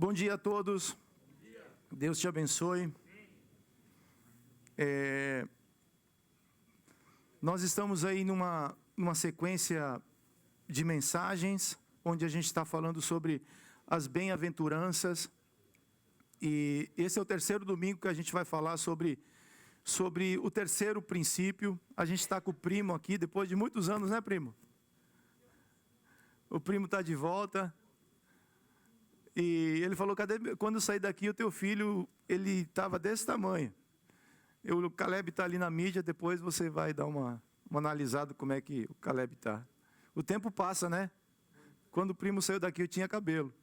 Bom dia a todos. Deus te abençoe. Nós estamos aí numa sequência de mensagens, onde a gente está falando sobre as bem-aventuranças. E esse é o terceiro domingo que a gente vai falar sobre o terceiro princípio. A gente está com o primo aqui, depois de muitos anos, né, primo? O primo está de volta. E ele falou, quando eu sair daqui, o teu filho, ele estava desse tamanho. O Caleb está ali na mídia, depois você vai dar uma analisada como é que o Caleb está. O tempo passa, né? Quando o primo saiu daqui, eu tinha cabelo.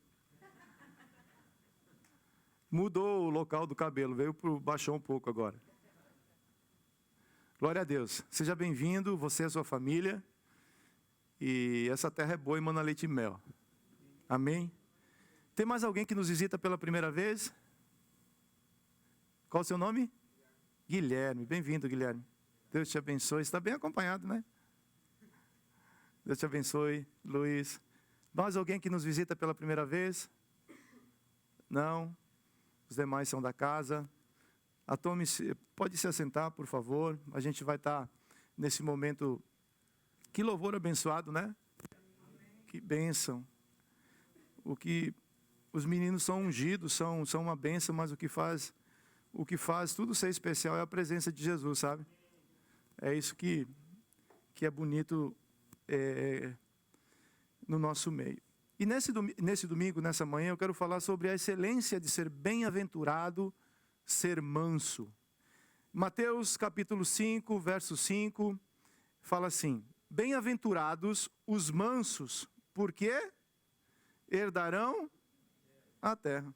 Mudou o local do cabelo, baixou um pouco agora. Glória a Deus. Seja bem-vindo, você e a sua família. E essa terra é boa e mana leite e mel. Amém? Tem mais alguém que nos visita pela primeira vez? Qual o seu nome? Guilherme. Bem-vindo, Guilherme. Deus te abençoe. Está bem acompanhado, né? Deus te abençoe, Luiz. Mais alguém que nos visita pela primeira vez? Não? Os demais são da casa. Pode se assentar, por favor. A gente vai estar nesse momento. Que louvor abençoado, né? Que bênção. Os meninos são ungidos, são uma bênção, mas o que faz tudo ser especial é a presença de Jesus, sabe? É isso que é bonito no nosso meio. E nesse domingo, nessa manhã, eu quero falar sobre a excelência de ser bem-aventurado, ser manso. Mateus capítulo 5, verso 5, fala assim: bem-aventurados os mansos, porque herdarão a terra.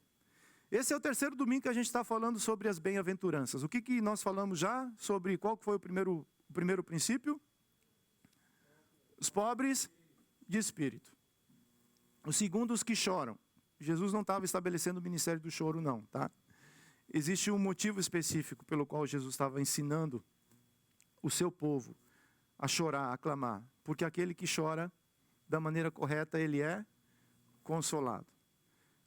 Esse é o terceiro domingo que a gente está falando sobre as bem-aventuranças. O que nós falamos já sobre qual foi o primeiro princípio? Os pobres de espírito. O segundo, os que choram. Jesus não estava estabelecendo o ministério do choro, não, tá? Existe um motivo específico pelo qual Jesus estava ensinando o seu povo a chorar, a clamar. Porque aquele que chora da maneira correta, ele é consolado.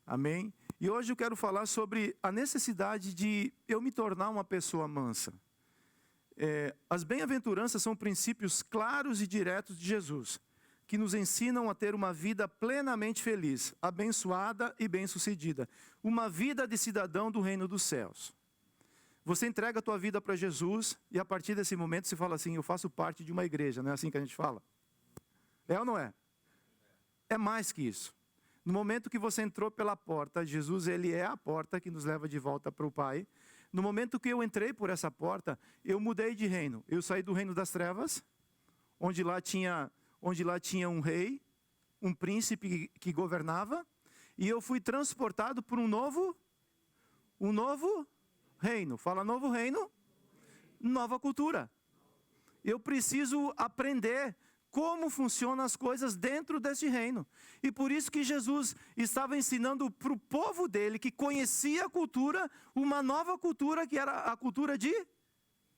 Amém? E hoje eu quero falar sobre a necessidade de eu me tornar uma pessoa mansa. As bem-aventuranças são princípios claros e diretos de Jesus, que nos ensinam a ter uma vida plenamente feliz, abençoada e bem-sucedida. Uma vida de cidadão do reino dos céus. Você entrega a tua vida para Jesus e a partir desse momento você fala assim: eu faço parte de uma igreja. Não é assim que a gente fala? É ou não é? É mais que isso. No momento que você entrou pela porta, Jesus, ele é a porta que nos leva de volta para o Pai. No momento que eu entrei por essa porta, eu mudei de reino. Eu saí do reino das trevas, onde lá tinha um rei, um príncipe que governava, e eu fui transportado por um novo reino. Fala novo reino, nova cultura. Eu preciso aprender como funcionam as coisas dentro desse reino. E por isso que Jesus estava ensinando para o povo dele, que conhecia a cultura, uma nova cultura que era a cultura de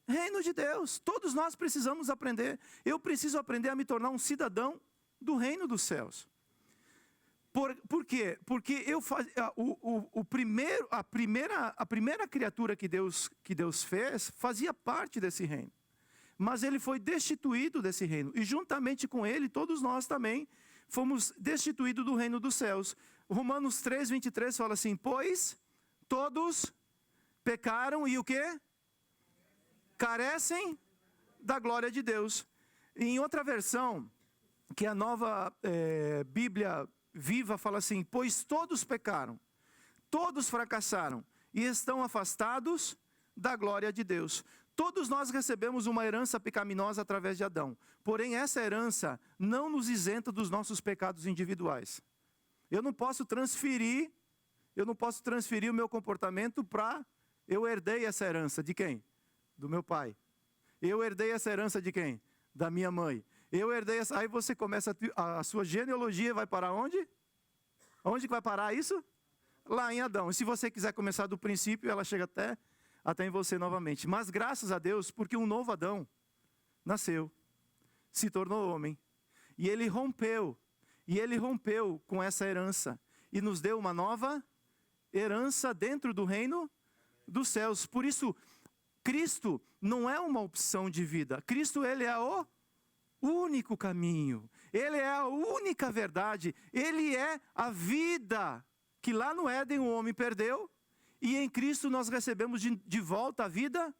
reino de Deus. Todos nós precisamos aprender. Eu preciso aprender a me tornar um cidadão do reino dos céus. Por quê? Porque a primeira criatura que Deus fez fazia parte desse reino. Mas ele foi destituído desse reino. E juntamente com ele, todos nós também fomos destituídos do reino dos céus. Romanos 3, 23 fala assim: pois todos pecaram e o quê? Carecem da glória de Deus. Em outra versão, que é a nova Bíblia Viva, fala assim: pois todos pecaram, todos fracassaram e estão afastados da glória de Deus. Todos nós recebemos uma herança pecaminosa através de Adão. Porém, essa herança não nos isenta dos nossos pecados individuais. Eu não posso transferir o meu comportamento para... Eu herdei essa herança de quem? Do meu pai. Eu herdei essa herança de quem? Da minha mãe. Eu herdei essa... Aí você começa a sua genealogia vai parar onde? Onde que vai parar isso? Lá em Adão. E se você quiser começar do princípio, ela chega até em você novamente. Mas graças a Deus, porque um novo Adão nasceu, se tornou homem. E ele rompeu com essa herança. E nos deu uma nova herança dentro do reino dos céus. Por isso, Cristo não é uma opção de vida. Cristo, ele é o único caminho. Ele é a única verdade. Ele é a vida que lá no Éden o homem perdeu. E em Cristo nós recebemos de volta a vida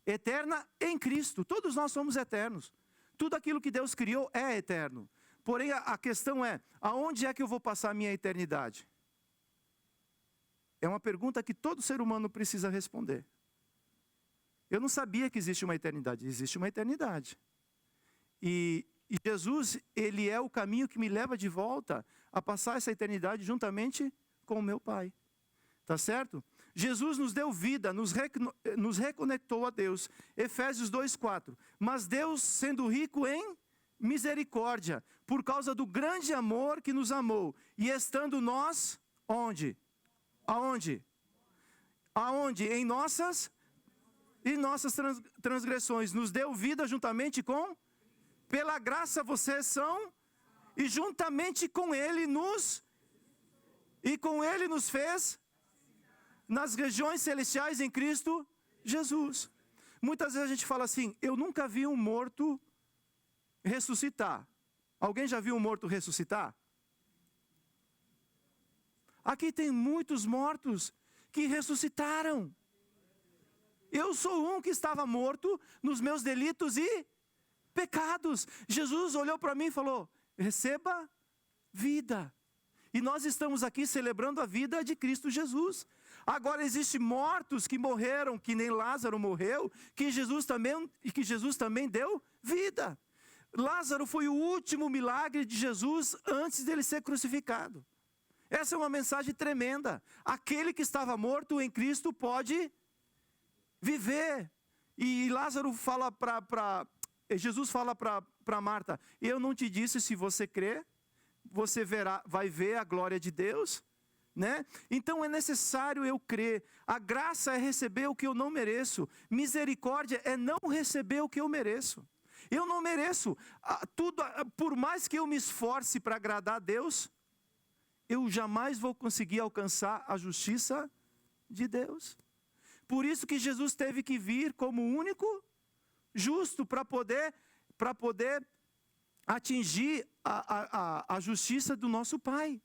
eterna em Cristo. Todos nós somos eternos. Tudo aquilo que Deus criou é eterno. Porém, a questão é, aonde é que eu vou passar a minha eternidade? É uma pergunta que todo ser humano precisa responder. Eu não sabia que existe uma eternidade. Existe uma eternidade. E Jesus, ele é o caminho que me leva de volta a passar essa eternidade juntamente com o meu Pai. Tá certo? Jesus nos deu vida, nos reconectou a Deus. Efésios 2:4. Mas Deus, sendo rico em misericórdia, por causa do grande amor que nos amou, e estando nós, onde? Aonde? Aonde? Em nossas transgressões, nos deu vida juntamente com, pela graça vocês são, e juntamente com Ele nos fez nas regiões celestiais em Cristo Jesus. Muitas vezes a gente fala assim, eu nunca vi um morto ressuscitar. Alguém já viu um morto ressuscitar? Aqui tem muitos mortos que ressuscitaram. Eu sou um que estava morto nos meus delitos e pecados. Jesus olhou para mim e falou, receba vida. E nós estamos aqui celebrando a vida de Cristo Jesus. Agora existem mortos que morreram, que nem Lázaro morreu, que Jesus também deu vida. Lázaro foi o último milagre de Jesus antes dele ser crucificado. Essa é uma mensagem tremenda. Aquele que estava morto em Cristo pode viver. E Lázaro fala Jesus fala para Marta, eu não te disse, se você crer, você vai ver a glória de Deus, né? Então é necessário eu crer. A graça é receber o que eu não mereço. Misericórdia é não receber o que eu mereço. Eu não mereço tudo, por mais que eu me esforce para agradar a Deus, eu jamais vou conseguir alcançar a justiça de Deus. Por isso que Jesus teve que vir como único justo para poder atingir a justiça do nosso Pai.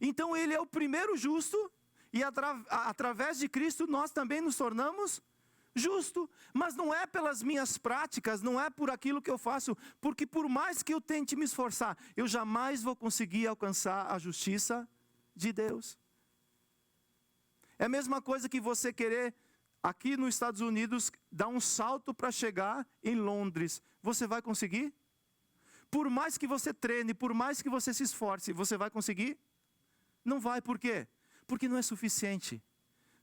Então ele é o primeiro justo e através de Cristo nós também nos tornamos justo. Mas não é pelas minhas práticas, não é por aquilo que eu faço, porque por mais que eu tente me esforçar, eu jamais vou conseguir alcançar a justiça de Deus. É a mesma coisa que você querer, aqui nos Estados Unidos, dar um salto para chegar em Londres. Você vai conseguir? Por mais que você treine, por mais que você se esforce, você vai conseguir? Não vai, por quê? Porque não é suficiente.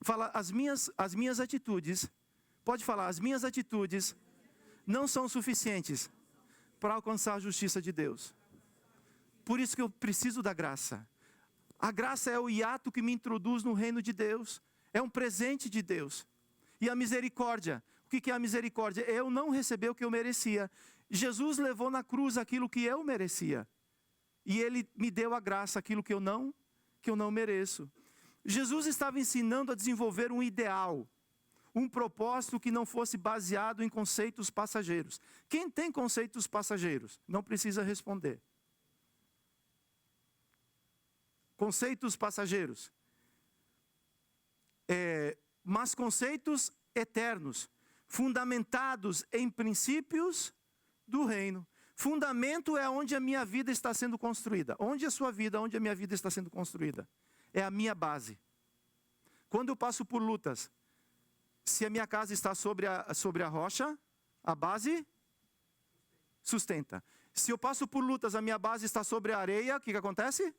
Fala, as minhas atitudes, pode falar, as minhas atitudes não são suficientes para alcançar a justiça de Deus. Por isso que eu preciso da graça. A graça é o hiato que me introduz no reino de Deus. É um presente de Deus. E a misericórdia. O que é a misericórdia? Eu não receber o que eu merecia. Jesus levou na cruz aquilo que eu merecia. E Ele me deu a graça, aquilo que eu não mereço. Jesus estava ensinando a desenvolver um ideal. Um propósito que não fosse baseado em conceitos passageiros. Quem tem conceitos passageiros? Não precisa responder. Conceitos passageiros. Mas conceitos eternos. Fundamentados em princípios do reino. Fundamento é onde a minha vida está sendo construída. Onde a sua vida, onde a minha vida está sendo construída. É a minha base. Quando eu passo por lutas, se a minha casa está sobre a rocha, a base sustenta. Se eu passo por lutas, a minha base está sobre a areia, o que acontece?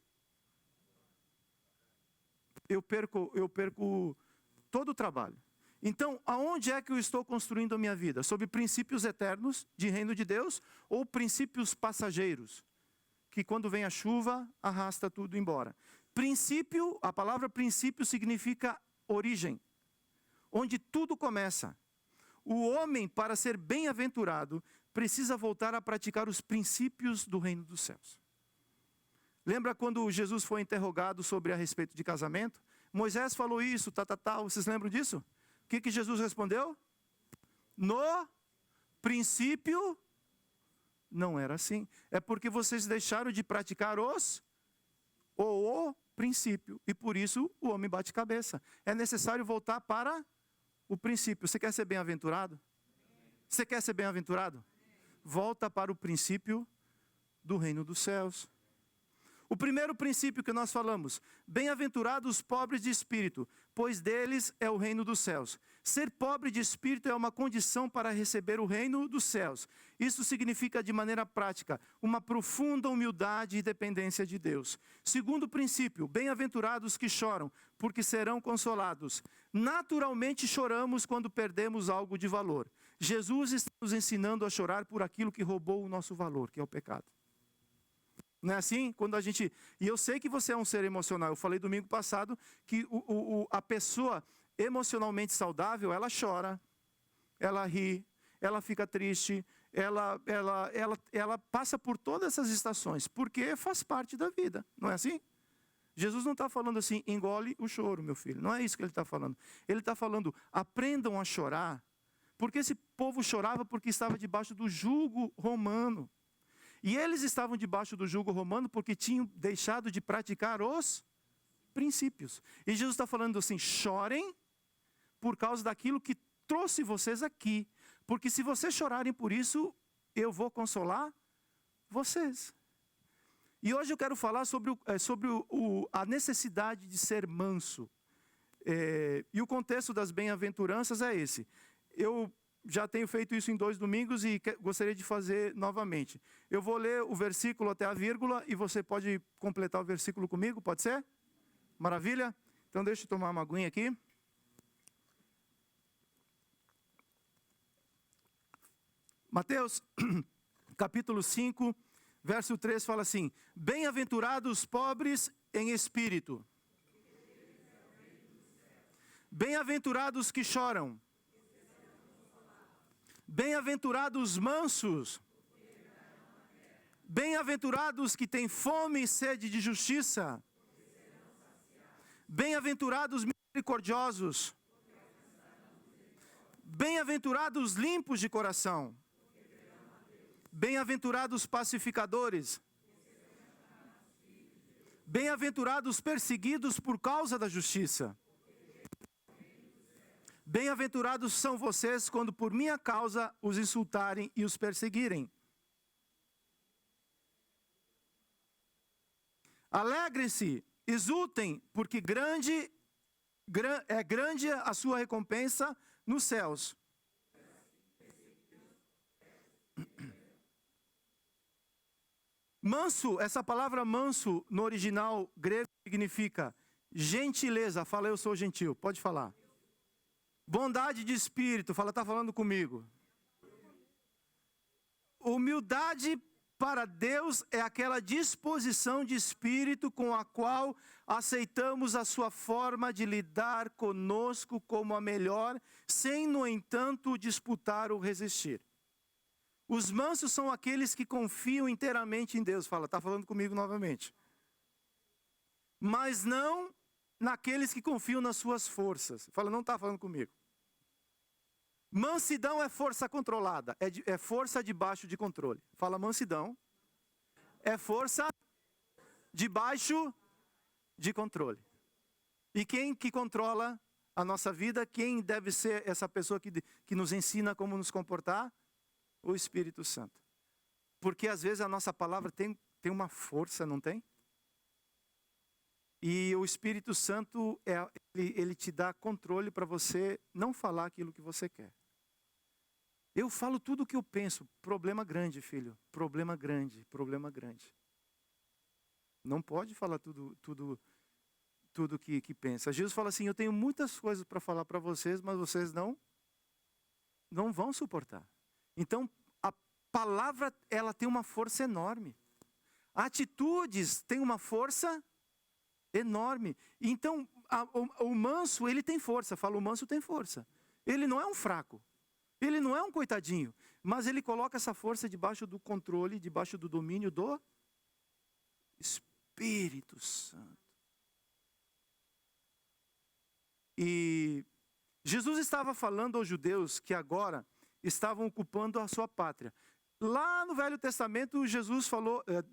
Eu perco todo o trabalho. Então, aonde é que eu estou construindo a minha vida? Sobre princípios eternos de reino de Deus ou princípios passageiros? Que quando vem a chuva, arrasta tudo embora. Princípio, a palavra princípio significa origem. Onde tudo começa. O homem, para ser bem-aventurado, precisa voltar a praticar os princípios do reino dos céus. Lembra quando Jesus foi interrogado sobre a respeito de casamento? Moisés falou isso, vocês lembram disso? O que Jesus respondeu? No princípio, não era assim. É porque vocês deixaram de praticar o princípio. E por isso o homem bate cabeça. É necessário voltar para o princípio. Você quer ser bem-aventurado? Você quer ser bem-aventurado? Volta para o princípio do reino dos céus. O primeiro princípio que nós falamos: bem-aventurados os pobres de espírito, pois deles é o reino dos céus. Ser pobre de espírito é uma condição para receber o reino dos céus. Isso significa, de maneira prática, uma profunda humildade e dependência de Deus. Segundo princípio: bem-aventurados que choram, porque serão consolados. Naturalmente choramos quando perdemos algo de valor. Jesus está nos ensinando a chorar por aquilo que roubou o nosso valor, que é o pecado. Não é assim? Quando a gente... E eu sei que você é um ser emocional. Eu falei domingo passado que a pessoa emocionalmente saudável, ela chora, ela ri, ela fica triste, ela passa por todas essas estações, porque faz parte da vida. Não é assim? Jesus não está falando assim, engole o choro, meu filho. Não é isso que ele está falando. Ele está falando, aprendam a chorar, porque esse povo chorava porque estava debaixo do jugo romano. E eles estavam debaixo do jugo romano porque tinham deixado de praticar os princípios. E Jesus está falando assim, chorem por causa daquilo que trouxe vocês aqui. Porque se vocês chorarem por isso, eu vou consolar vocês. E hoje eu quero falar sobre a necessidade de ser manso. E o contexto das bem-aventuranças é esse. Eu já tenho feito isso em 2 domingos e gostaria de fazer novamente. Eu vou ler o versículo até a vírgula e você pode completar o versículo comigo, pode ser? Maravilha? Então deixa eu tomar uma aguinha aqui. Mateus, capítulo 5, verso 3 fala assim: bem-aventurados os pobres em espírito. Bem-aventurados que choram. Bem-aventurados os mansos. Bem-aventurados que têm fome e sede de justiça. Bem-aventurados misericordiosos. Bem-aventurados limpos de coração. Bem-aventurados pacificadores. Bem-aventurados perseguidos por causa da justiça. Bem-aventurados são vocês quando por minha causa os insultarem e os perseguirem. Alegrem-se, exultem, porque é grande a sua recompensa nos céus. Manso, essa palavra manso no original grego significa gentileza. Fala, eu sou gentil, pode falar. Bondade de espírito, fala, está falando comigo. Humildade para Deus é aquela disposição de espírito com a qual aceitamos a sua forma de lidar conosco como a melhor, sem, no entanto, disputar ou resistir. Os mansos são aqueles que confiam inteiramente em Deus. Fala, está falando comigo novamente. Mas não naqueles que confiam nas suas forças. Fala, não está falando comigo. Mansidão é força controlada, é força debaixo de controle. Fala, mansidão é força debaixo de controle. E quem que controla a nossa vida? Quem deve ser essa pessoa que nos ensina como nos comportar? O Espírito Santo. Porque às vezes a nossa palavra tem uma força, não tem? E o Espírito Santo, ele te dá controle para você não falar aquilo que você quer. Eu falo tudo o que eu penso. Problema grande, filho. Problema grande, problema grande. Não pode falar tudo que pensa. Jesus fala assim, eu tenho muitas coisas para falar para vocês, mas vocês não vão suportar. Então, a palavra, ela tem uma força enorme. Atitudes têm uma força enorme. Então, o manso, ele tem força. Fala, o manso tem força. Ele não é um fraco. Ele não é um coitadinho. Mas ele coloca essa força debaixo do controle, debaixo do domínio do Espírito Santo. E Jesus estava falando aos judeus que agora estavam ocupando a sua pátria. Lá no Velho Testamento,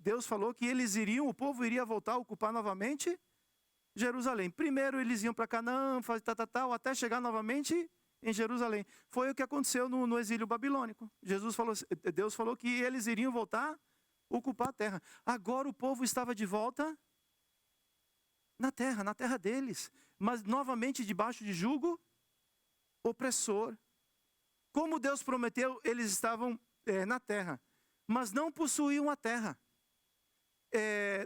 Deus falou que o povo iria voltar a ocupar novamente Jerusalém. Primeiro eles iam para Canaã, até chegar novamente em Jerusalém. Foi o que aconteceu no exílio babilônico. Deus falou que eles iriam voltar a ocupar a terra. Agora o povo estava de volta na terra deles, mas novamente debaixo de jugo opressor. Como Deus prometeu, eles estavam na terra, mas não possuíam a terra.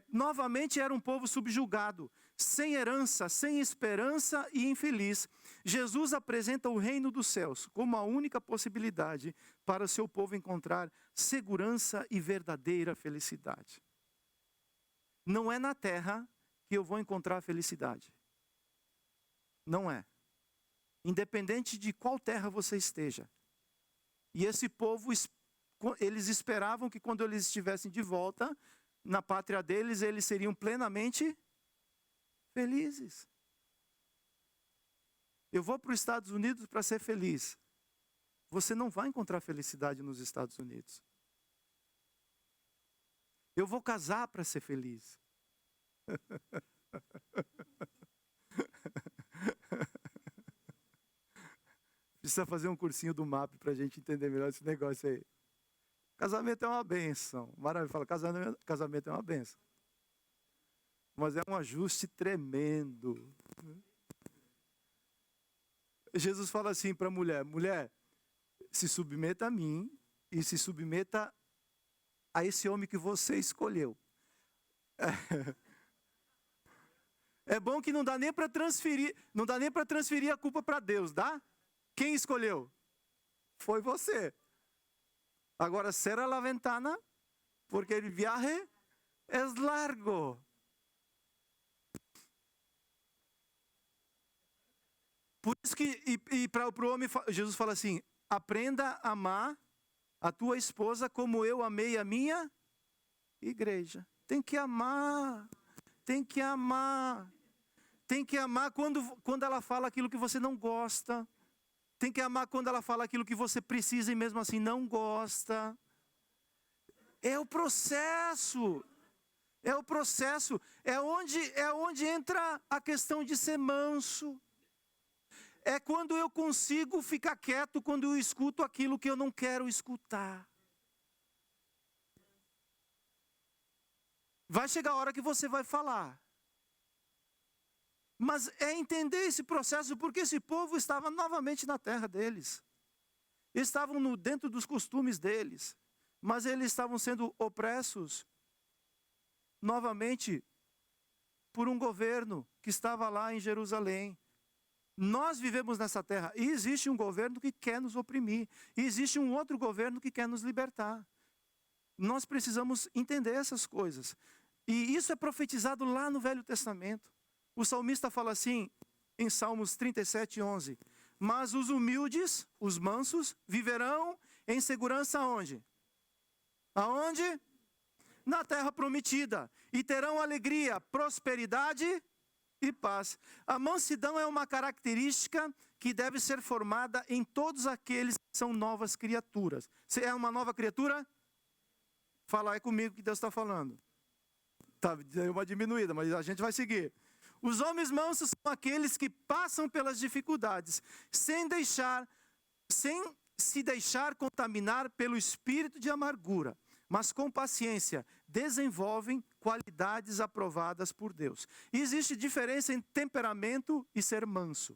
Novamente era um povo subjugado, sem herança, sem esperança e infeliz. Jesus apresenta o reino dos céus como a única possibilidade para o seu povo encontrar segurança e verdadeira felicidade. Não é na terra que eu vou encontrar felicidade. Não é. Independente de qual terra você esteja. E esse povo, eles esperavam que quando eles estivessem de volta na pátria deles, eles seriam plenamente felizes. Eu vou para os Estados Unidos para ser feliz. Você não vai encontrar felicidade nos Estados Unidos. Eu vou casar para ser feliz. Precisa fazer um cursinho do MAP para a gente entender melhor esse negócio aí. Casamento é uma bênção. Maravilha, fala, casamento é uma bênção. Mas é um ajuste tremendo. Jesus fala assim para a mulher: mulher, se submeta a mim e se submeta a esse homem que você escolheu. É bom que não dá nem para transferir a culpa para Deus, dá? Quem escolheu? Foi você. Agora, cierra la ventana, porque el viaje es largo. Por isso que, para o homem, Jesus fala assim: aprenda a amar a tua esposa como eu amei a minha igreja. Tem que amar, tem que amar. Tem que amar quando ela fala aquilo que você não gosta. Tem que amar quando ela fala aquilo que você precisa e mesmo assim não gosta. É o processo. É o processo. É onde entra a questão de ser manso. É quando eu consigo ficar quieto quando eu escuto aquilo que eu não quero escutar. Vai chegar a hora que você vai falar. Mas é entender esse processo, porque esse povo estava novamente na terra deles. Estavam dentro dos costumes deles. Mas eles estavam sendo opressos novamente por um governo que estava lá em Jerusalém. Nós vivemos nessa terra e existe um governo que quer nos oprimir. E existe um outro governo que quer nos libertar. Nós precisamos entender essas coisas. E isso é profetizado lá no Velho Testamento. O salmista fala assim, em Salmos 37, 11. Mas os humildes, os mansos, viverão em segurança aonde? Aonde? Na terra prometida. E terão alegria, prosperidade e paz. A mansidão é uma característica que deve ser formada em todos aqueles que são novas criaturas. Você é uma nova criatura? Fala aí comigo que Deus está falando. Tá, deu uma diminuída, mas a gente vai seguir. Os homens mansos são aqueles que passam pelas dificuldades, sem se deixar contaminar pelo espírito de amargura, mas com paciência desenvolvem qualidades aprovadas por Deus. E existe diferença em temperamento e ser manso.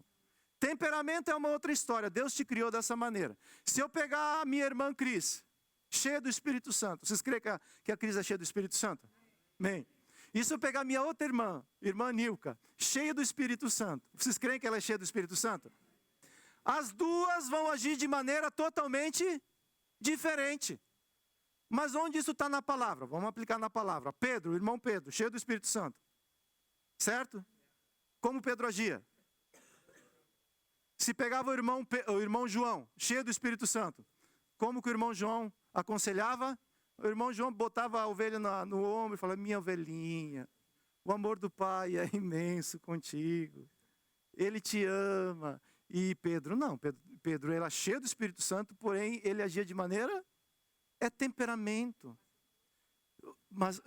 Temperamento é uma outra história, Deus te criou dessa maneira. Se eu pegar a minha irmã Cris, cheia do Espírito Santo, vocês creem que a Cris é cheia do Espírito Santo? Amém. E se eu pegar minha outra irmã Nilka, cheia do Espírito Santo, vocês creem que ela é cheia do Espírito Santo? As duas vão agir de maneira totalmente diferente. Mas onde isso está na palavra? Vamos aplicar na palavra. Pedro, o irmão Pedro, cheio do Espírito Santo. Certo? Como Pedro agia? Se pegava o irmão João, cheio do Espírito Santo, como que o irmão João aconselhava? O irmão João botava a ovelha no ombro e falava: minha ovelhinha, o amor do Pai é imenso contigo. ele te ama. E Pedro não, Pedro era cheio do Espírito Santo, porém ele agia de maneira, é temperamento. Mas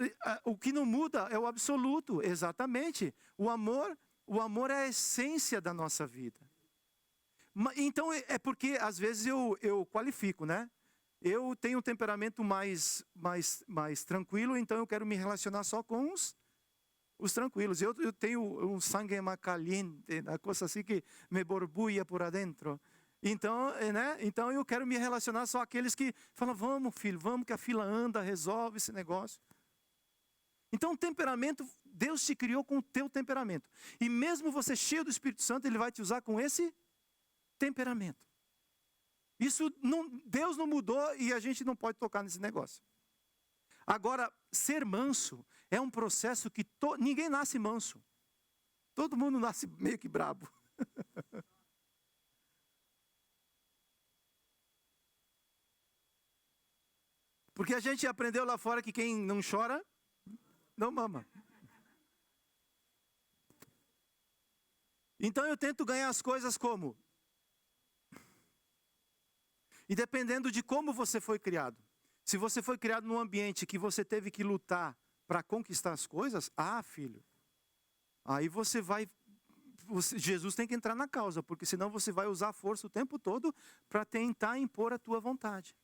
o que não muda é o absoluto, exatamente. O amor é a essência da nossa vida. Então é porque às vezes eu qualifico, né? Eu tenho um temperamento mais tranquilo, então eu quero me relacionar só com os tranquilos. Eu tenho um sangue mais caliente, uma coisa assim que me borbulha por adentro. Então, né? Então eu quero me relacionar só com aqueles que falam, vamos filho, vamos que a fila anda, resolve esse negócio. Então o temperamento, Deus te criou com o teu temperamento. E mesmo você cheio do Espírito Santo, Ele vai te usar com esse temperamento. Deus não mudou e a gente não pode tocar nesse negócio. Agora, ser manso é um processo que ninguém nasce manso. Todo mundo nasce meio que brabo. Porque a gente aprendeu lá fora que quem não chora, não mama. Então eu tento ganhar as coisas como? E dependendo de como você foi criado. Se você foi criado num ambiente que você teve que lutar para conquistar as coisas, filho, aí Jesus tem que entrar na causa, porque senão você vai usar a força o tempo todo para tentar impor a tua vontade.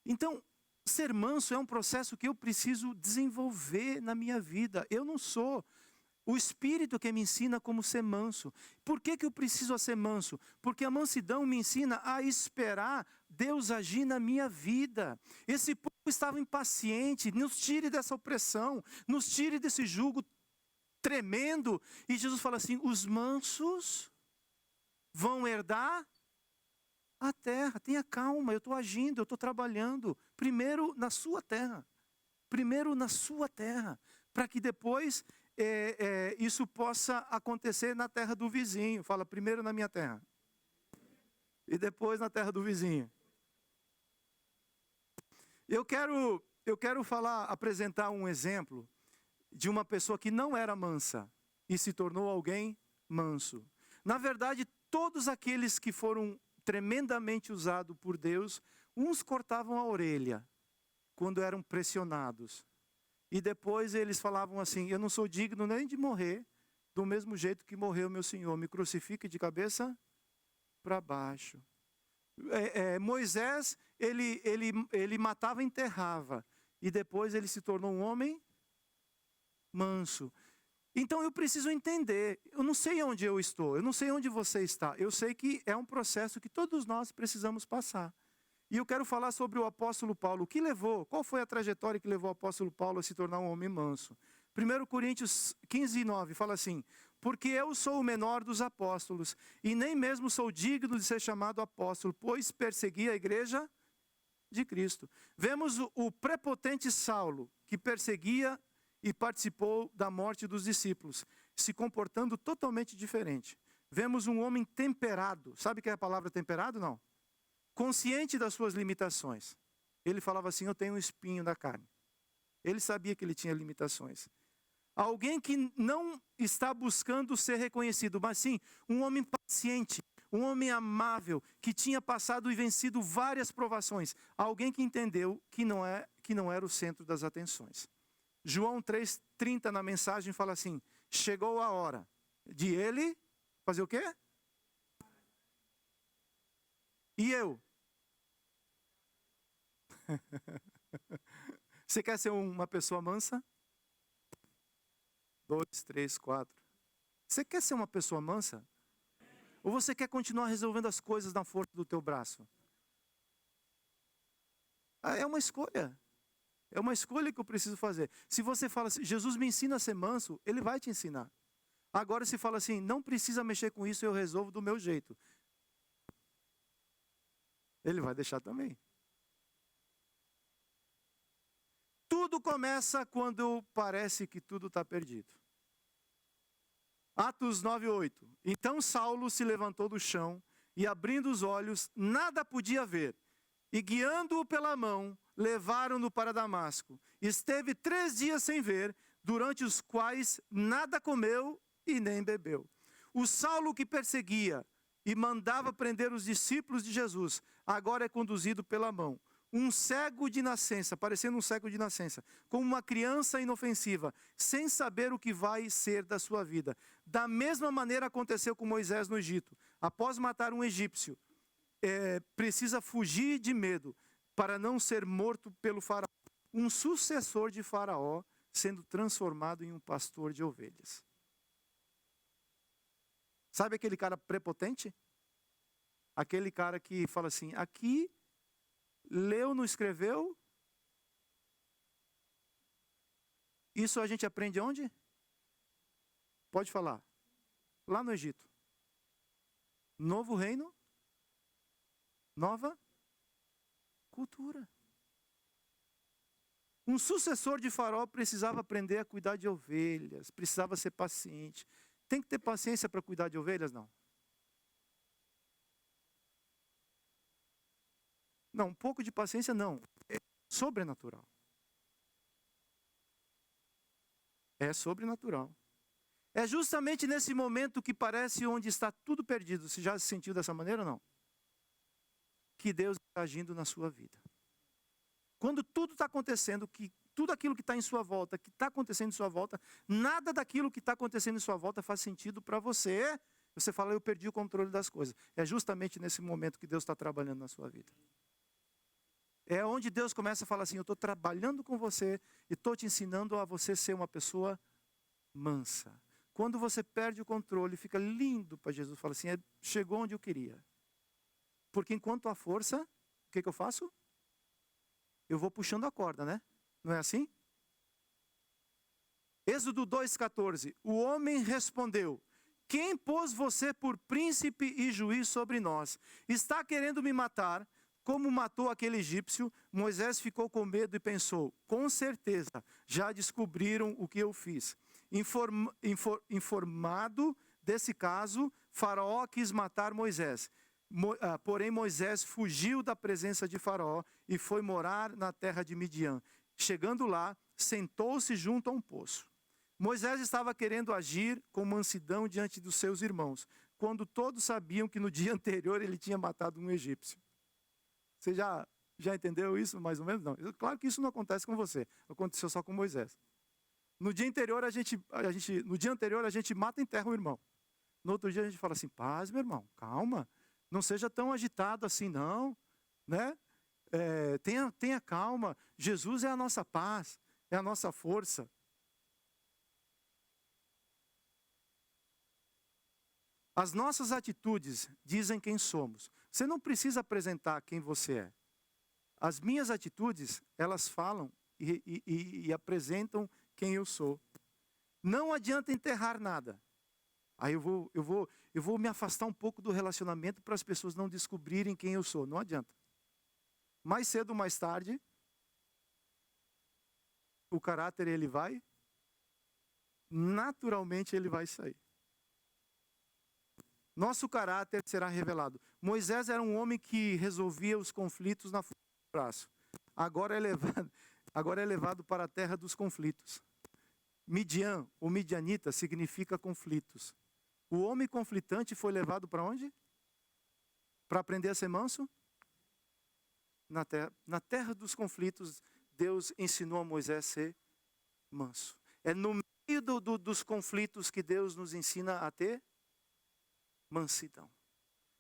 Então, ser manso é um processo que eu preciso desenvolver na minha vida. Eu não sou. O Espírito que me ensina como ser manso. Por que eu preciso ser manso? Porque a mansidão me ensina a esperar Deus agir na minha vida. Esse povo estava impaciente, nos tire dessa opressão, nos tire desse jugo tremendo. E Jesus fala assim, os mansos vão herdar a terra. Tenha calma, eu estou agindo, eu estou trabalhando. Primeiro na sua terra. Primeiro na sua terra. Para que depois isso possa acontecer na terra do vizinho. Fala, primeiro na minha terra. E depois na terra do vizinho. Eu quero apresentar um exemplo de uma pessoa que não era mansa e se tornou alguém manso. Na verdade, todos aqueles que foram tremendamente usados por Deus, uns cortavam a orelha quando eram pressionados. E depois eles falavam assim, eu não sou digno nem de morrer, do mesmo jeito que morreu meu Senhor, me crucifique de cabeça para baixo. Moisés, ele matava e enterrava, e depois ele se tornou um homem manso. Então eu preciso entender, eu não sei onde eu estou, eu não sei onde você está, eu sei que é um processo que todos nós precisamos passar. E eu quero falar sobre o apóstolo Paulo. Qual foi a trajetória que levou o apóstolo Paulo a se tornar um homem manso? 1 Coríntios 15:9 fala assim, porque eu sou o menor dos apóstolos, e nem mesmo sou digno de ser chamado apóstolo, pois persegui a igreja de Cristo. Vemos o prepotente Saulo, que perseguia e participou da morte dos discípulos, se comportando totalmente diferente. Vemos um homem temperado. Sabe o que é a palavra temperado? Não. Consciente das suas limitações. Ele falava assim, eu tenho um espinho na carne. Ele sabia que ele tinha limitações. Alguém que não está buscando ser reconhecido, mas sim, um homem paciente, um homem amável, que tinha passado e vencido várias provações. Alguém que entendeu que não era o centro das atenções. João 3,30 na mensagem fala assim, chegou a hora de ele fazer o quê? E eu? Você quer ser uma pessoa mansa? 2, 3, 4. Você quer ser uma pessoa mansa? Ou você quer continuar resolvendo as coisas na força do teu braço? É uma escolha. É uma escolha que eu preciso fazer. Se você fala assim, Jesus me ensina a ser manso, Ele vai te ensinar. Agora se fala assim, não precisa mexer com isso, eu resolvo do meu jeito. Ele vai deixar também. Tudo começa quando parece que tudo está perdido. Atos 9:8. Então Saulo se levantou do chão e abrindo os olhos, nada podia ver. E guiando-o pela mão, levaram-no para Damasco. Esteve 3 dias sem ver, durante os quais nada comeu e nem bebeu. O Saulo que perseguia e mandava prender os discípulos de Jesus, agora é conduzido pela mão. Um cego de nascença, parecendo um cego de nascença, como uma criança inofensiva, sem saber o que vai ser da sua vida. Da mesma maneira aconteceu com Moisés no Egito. Após matar um egípcio, precisa fugir de medo para não ser morto pelo faraó. Um sucessor de faraó sendo transformado em um pastor de ovelhas. Sabe aquele cara prepotente? Aquele cara que fala assim, aqui, leu, não escreveu? Isso a gente aprende onde? Pode falar. Lá no Egito. Novo reino, nova cultura. Um sucessor de faraó precisava aprender a cuidar de ovelhas, precisava ser paciente. Tem que ter paciência para cuidar de ovelhas? Não. Não, um pouco de paciência não. É sobrenatural. É sobrenatural. É justamente nesse momento que parece onde está tudo perdido. Você já se sentiu dessa maneira ou não? Que Deus está agindo na sua vida. Quando tudo está acontecendo, que tudo aquilo que está em sua volta, que está acontecendo em sua volta, nada daquilo que está acontecendo em sua volta faz sentido para você. Você fala, eu perdi o controle das coisas. É justamente nesse momento que Deus está trabalhando na sua vida. É onde Deus começa a falar assim, eu estou trabalhando com você e estou te ensinando a você ser uma pessoa mansa. Quando você perde o controle, fica lindo para Jesus. Fala assim, chegou onde eu queria. Porque enquanto há força, o que eu faço? Eu vou puxando a corda, né? Não é assim? Êxodo 2,14. O homem respondeu, quem pôs você por príncipe e juiz sobre nós? Está querendo me matar, como matou aquele egípcio? Moisés ficou com medo e pensou, com certeza, já descobriram o que eu fiz. Informado desse caso, Faraó quis matar Moisés. Porém Moisés fugiu da presença de Faraó e foi morar na terra de Midian. Chegando lá, sentou-se junto a um poço. Moisés estava querendo agir com mansidão diante dos seus irmãos, quando todos sabiam que no dia anterior ele tinha matado um egípcio. Você já entendeu isso mais ou menos? Não. Claro que isso não acontece com você, aconteceu só com Moisés. No dia anterior a gente mata e enterra o irmão. No outro dia a gente fala assim, paz meu irmão, calma. Não seja tão agitado assim não, né? Tenha calma, Jesus é a nossa paz, é a nossa força. As nossas atitudes dizem quem somos. Você não precisa apresentar quem você é. As minhas atitudes, elas falam e apresentam quem eu sou. Não adianta enterrar nada. Aí eu vou me afastar um pouco do relacionamento para as pessoas não descobrirem quem eu sou. Não adianta. Mais cedo ou mais tarde, o caráter naturalmente ele vai sair. Nosso caráter será revelado. Moisés era um homem que resolvia os conflitos na força do braço. Agora é levado para a terra dos conflitos. Midian, ou midianita, significa conflitos. O homem conflitante foi levado para onde? Para aprender a ser manso? Na terra dos conflitos, Deus ensinou a Moisés a ser manso. É no meio dos conflitos que Deus nos ensina a ter mansidão.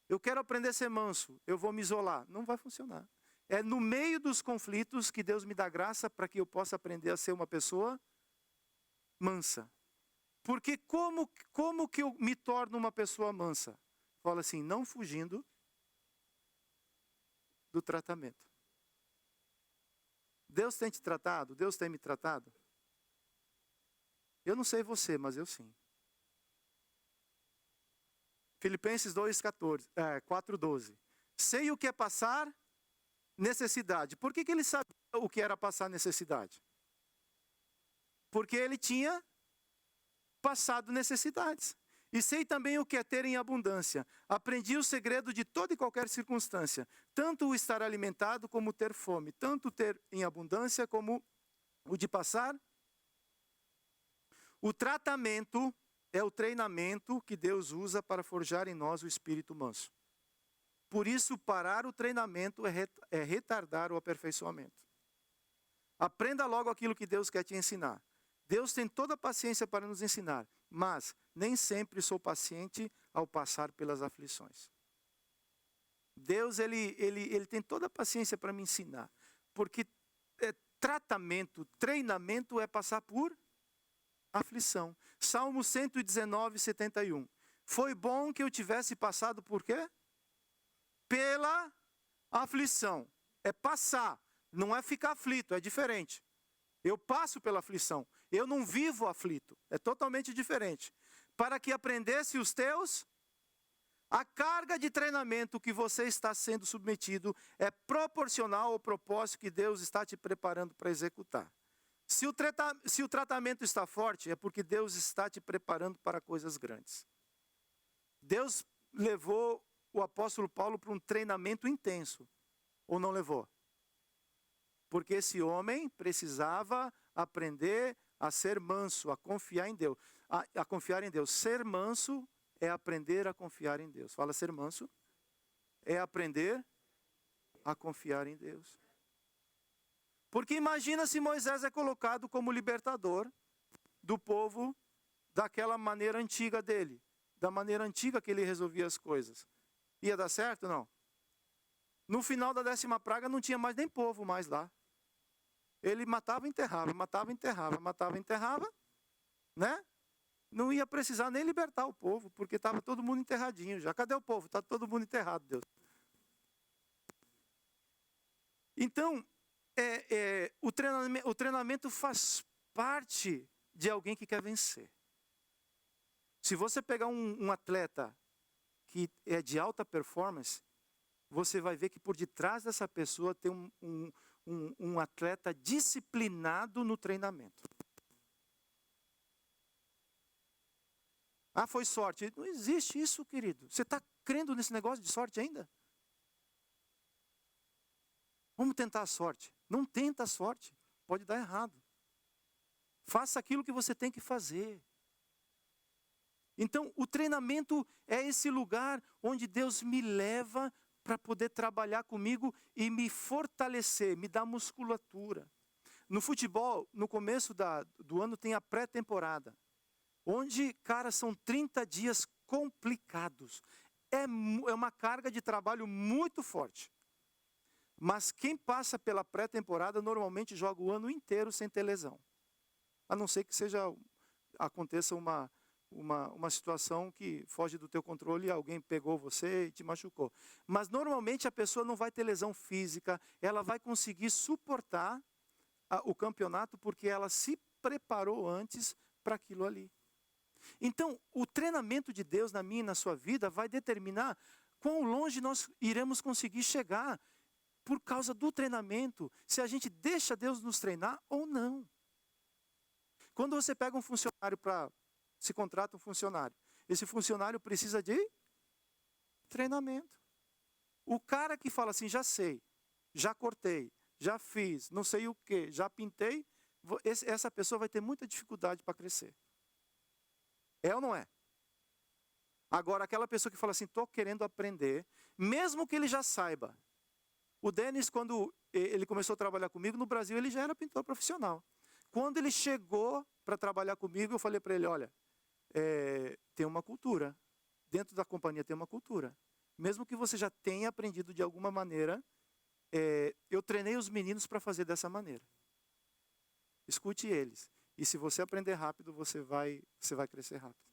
Eu quero aprender a ser manso, eu vou me isolar. Não vai funcionar. É no meio dos conflitos que Deus me dá graça para que eu possa aprender a ser uma pessoa mansa. Porque como que eu me torno uma pessoa mansa? Fala assim, não fugindo do tratamento. Deus tem te tratado? Deus tem me tratado? Eu não sei você, mas eu sim. Filipenses 4:12. Sei o que é passar necessidade. Por que ele sabia o que era passar necessidade? Porque ele tinha passado necessidades. E sei também o que é ter em abundância. Aprendi o segredo de toda e qualquer circunstância. Tanto o estar alimentado como ter fome. Tanto ter em abundância como o de passar. O tratamento é o treinamento que Deus usa para forjar em nós o espírito manso. Por isso, parar o treinamento é retardar o aperfeiçoamento. Aprenda logo aquilo que Deus quer te ensinar. Deus tem toda a paciência para nos ensinar, mas nem sempre sou paciente ao passar pelas aflições. Deus, ele tem toda a paciência para me ensinar, porque treinamento é passar por aflição. Salmo 119, 71. Foi bom que eu tivesse passado por quê? Pela aflição. É passar, não é ficar aflito, é diferente. Eu passo pela aflição, eu não vivo aflito, é totalmente diferente. Para que aprendesse os teus, a carga de treinamento que você está sendo submetido é proporcional ao propósito que Deus está te preparando para executar. Se o tratamento está forte, é porque Deus está te preparando para coisas grandes. Deus levou o apóstolo Paulo para um treinamento intenso, ou não levou? Porque esse homem precisava aprender a ser manso, a confiar em Deus. A confiar em Deus. Ser manso é aprender a confiar em Deus. Fala, ser manso é aprender a confiar em Deus. Porque imagina se Moisés é colocado como libertador do povo daquela maneira antiga dele. Da maneira antiga que ele resolvia as coisas. Ia dar certo? Não. No final da 10ª praga não tinha mais nem povo mais lá. Ele matava, enterrava, matava, enterrava, matava, enterrava, né? Não ia precisar nem libertar o povo, porque estava todo mundo enterradinho já. Cadê o povo? Está todo mundo enterrado, Deus. Então, o treinamento faz parte de alguém que quer vencer. Se você pegar um atleta que é de alta performance, você vai ver que por detrás dessa pessoa tem um atleta disciplinado no treinamento. Ah, foi sorte. Não existe isso, querido. Você está crendo nesse negócio de sorte ainda? Vamos tentar a sorte. Não tenta a sorte. Pode dar errado. Faça aquilo que você tem que fazer. Então, o treinamento é esse lugar onde Deus me leva para poder trabalhar comigo e me fortalecer, me dar musculatura. No futebol, no começo do ano tem a pré-temporada, onde, cara, são 30 dias complicados. É uma carga de trabalho muito forte. Mas quem passa pela pré-temporada normalmente joga o ano inteiro sem ter lesão. A não ser que aconteça uma situação que foge do teu controle e alguém pegou você e te machucou. Mas normalmente a pessoa não vai ter lesão física, ela vai conseguir suportar o campeonato porque ela se preparou antes para aquilo ali. Então, o treinamento de Deus na minha e na sua vida vai determinar quão longe nós iremos conseguir chegar por causa do treinamento, se a gente deixa Deus nos treinar ou não. Quando você pega um funcionário se contrata um funcionário, esse funcionário precisa de treinamento. O cara que fala assim, já sei, já cortei, já fiz, não sei o que, já pintei, essa pessoa vai ter muita dificuldade para crescer. É ou não é? Agora, aquela pessoa que fala assim, estou querendo aprender, mesmo que ele já saiba. O Denis, quando ele começou a trabalhar comigo, no Brasil ele já era pintor profissional. Quando ele chegou para trabalhar comigo, eu falei para ele, olha, tem uma cultura. Dentro da companhia tem uma cultura. Mesmo que você já tenha aprendido de alguma maneira, eu treinei os meninos para fazer dessa maneira. Escute eles. E se você aprender rápido, você vai crescer rápido.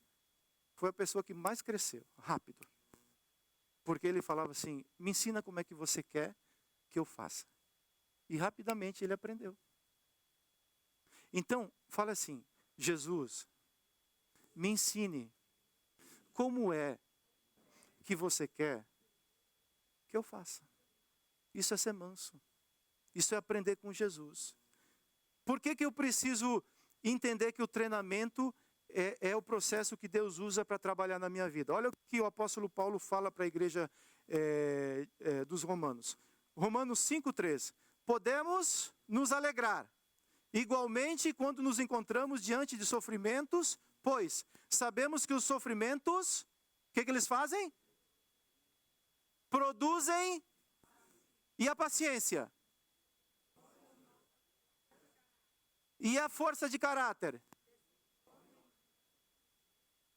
Foi a pessoa que mais cresceu, rápido. Porque ele falava assim, me ensina como é que você quer que eu faça. E rapidamente ele aprendeu. Então, fala assim, Jesus, me ensine como é que você quer que eu faça. Isso é ser manso. Isso é aprender com Jesus. Por que eu preciso entender que o treinamento é o processo que Deus usa para trabalhar na minha vida? Olha o que o apóstolo Paulo fala para a igreja dos Romanos. Romanos 5,3. Podemos nos alegrar, Igualmente, quando nos encontramos diante de sofrimentos, pois sabemos que os sofrimentos, o que eles fazem? Produzem. E a paciência? E a força de caráter?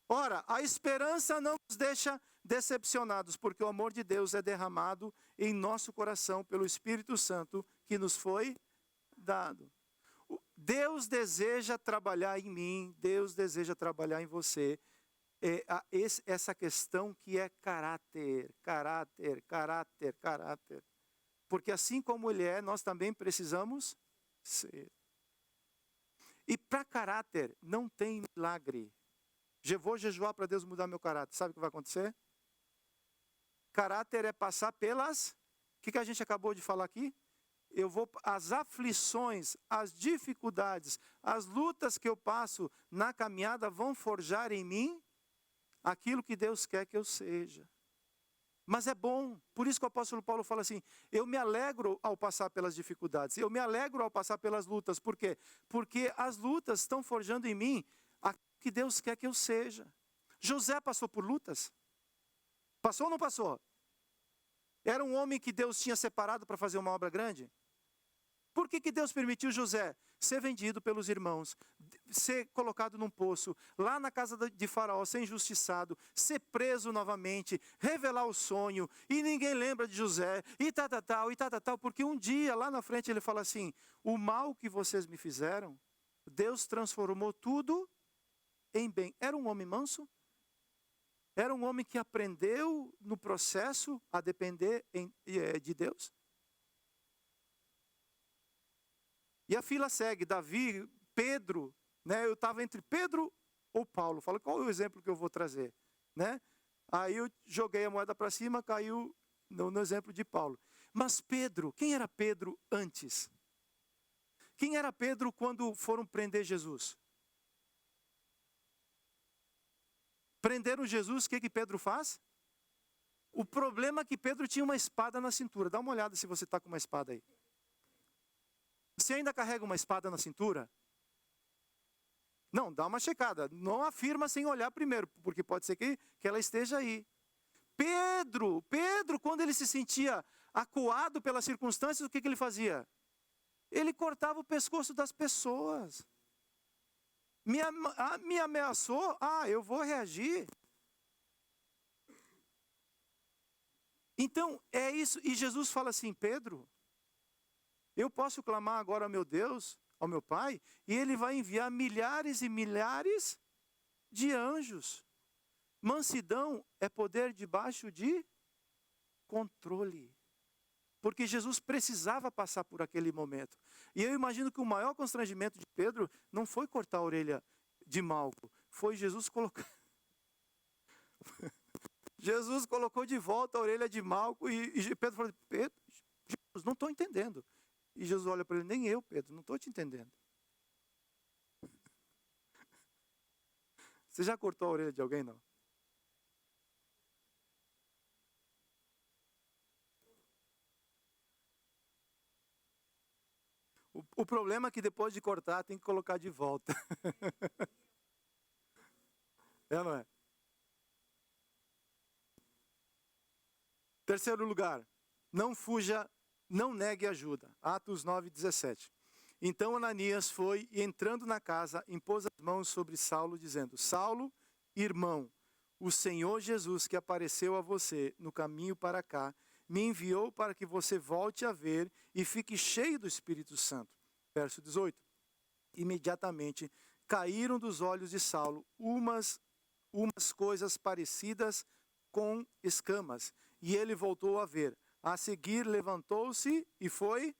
Ora, a esperança não nos deixa decepcionados, porque o amor de Deus é derramado em nosso coração pelo Espírito Santo que nos foi dado. Deus deseja trabalhar em mim, Deus deseja trabalhar em você. Essa questão que é caráter. Porque assim como Ele é, nós também precisamos ser. E para caráter não tem milagre. Eu vou jejuar para Deus mudar meu caráter. Sabe o que vai acontecer? Caráter é passar pelas... O que a gente acabou de falar aqui? As aflições, as dificuldades, as lutas que eu passo na caminhada vão forjar em mim aquilo que Deus quer que eu seja. Mas é bom, por isso que o apóstolo Paulo fala assim, eu me alegro ao passar pelas dificuldades, eu me alegro ao passar pelas lutas. Por quê? Porque as lutas estão forjando em mim aquilo que Deus quer que eu seja. José passou por lutas? Passou ou não passou? Era um homem que Deus tinha separado para fazer uma obra grande? Por que Deus permitiu José ser vendido pelos irmãos, ser colocado num poço, lá na casa de Faraó, ser injustiçado, ser preso novamente, revelar o sonho, e ninguém lembra de José, e tal, porque um dia, lá na frente, ele fala assim, o mal que vocês me fizeram, Deus transformou tudo em bem. Era um homem manso? Era um homem que aprendeu no processo a depender de Deus? E a fila segue, Davi, Pedro, né? Eu estava entre Pedro ou Paulo. Fala, qual é o exemplo que eu vou trazer? Né? Aí eu joguei a moeda para cima, caiu no exemplo de Paulo. Mas Pedro, quem era Pedro antes? Quem era Pedro quando foram prender Jesus? Prenderam Jesus, o que Pedro faz? O problema é que Pedro tinha uma espada na cintura. Dá uma olhada se você está com uma espada aí. Você ainda carrega uma espada na cintura? Não, dá uma checada. Não afirma sem olhar primeiro, porque pode ser que ela esteja aí. Pedro, quando ele se sentia acuado pelas circunstâncias, o que ele fazia? Ele cortava o pescoço das pessoas. Me ameaçou? Eu vou reagir. Então, é isso. E Jesus fala assim, Pedro, eu posso clamar agora ao meu Deus, ao meu Pai, e Ele vai enviar milhares e milhares de anjos. Mansidão é poder debaixo de controle. Porque Jesus precisava passar por aquele momento. E eu imagino que o maior constrangimento de Pedro não foi cortar a orelha de Malco, foi Jesus colocar... Jesus colocou de volta a orelha de Malco e Pedro falou, Pedro, Jesus, não estou entendendo. E Jesus olha para ele, nem eu, Pedro, não estou te entendendo. Você já cortou a orelha de alguém, não? O problema é que depois de cortar, tem que colocar de volta. É ou não é? Terceiro lugar, não fuja, não negue ajuda. Atos 9:17. Então Ananias foi e entrando na casa, impôs as mãos sobre Saulo, dizendo, Saulo, irmão, o Senhor Jesus que apareceu a você no caminho para cá, me enviou para que você volte a ver e fique cheio do Espírito Santo. Verso 18. Imediatamente caíram dos olhos de Saulo umas coisas parecidas com escamas, e ele voltou a ver. A seguir levantou-se e foi.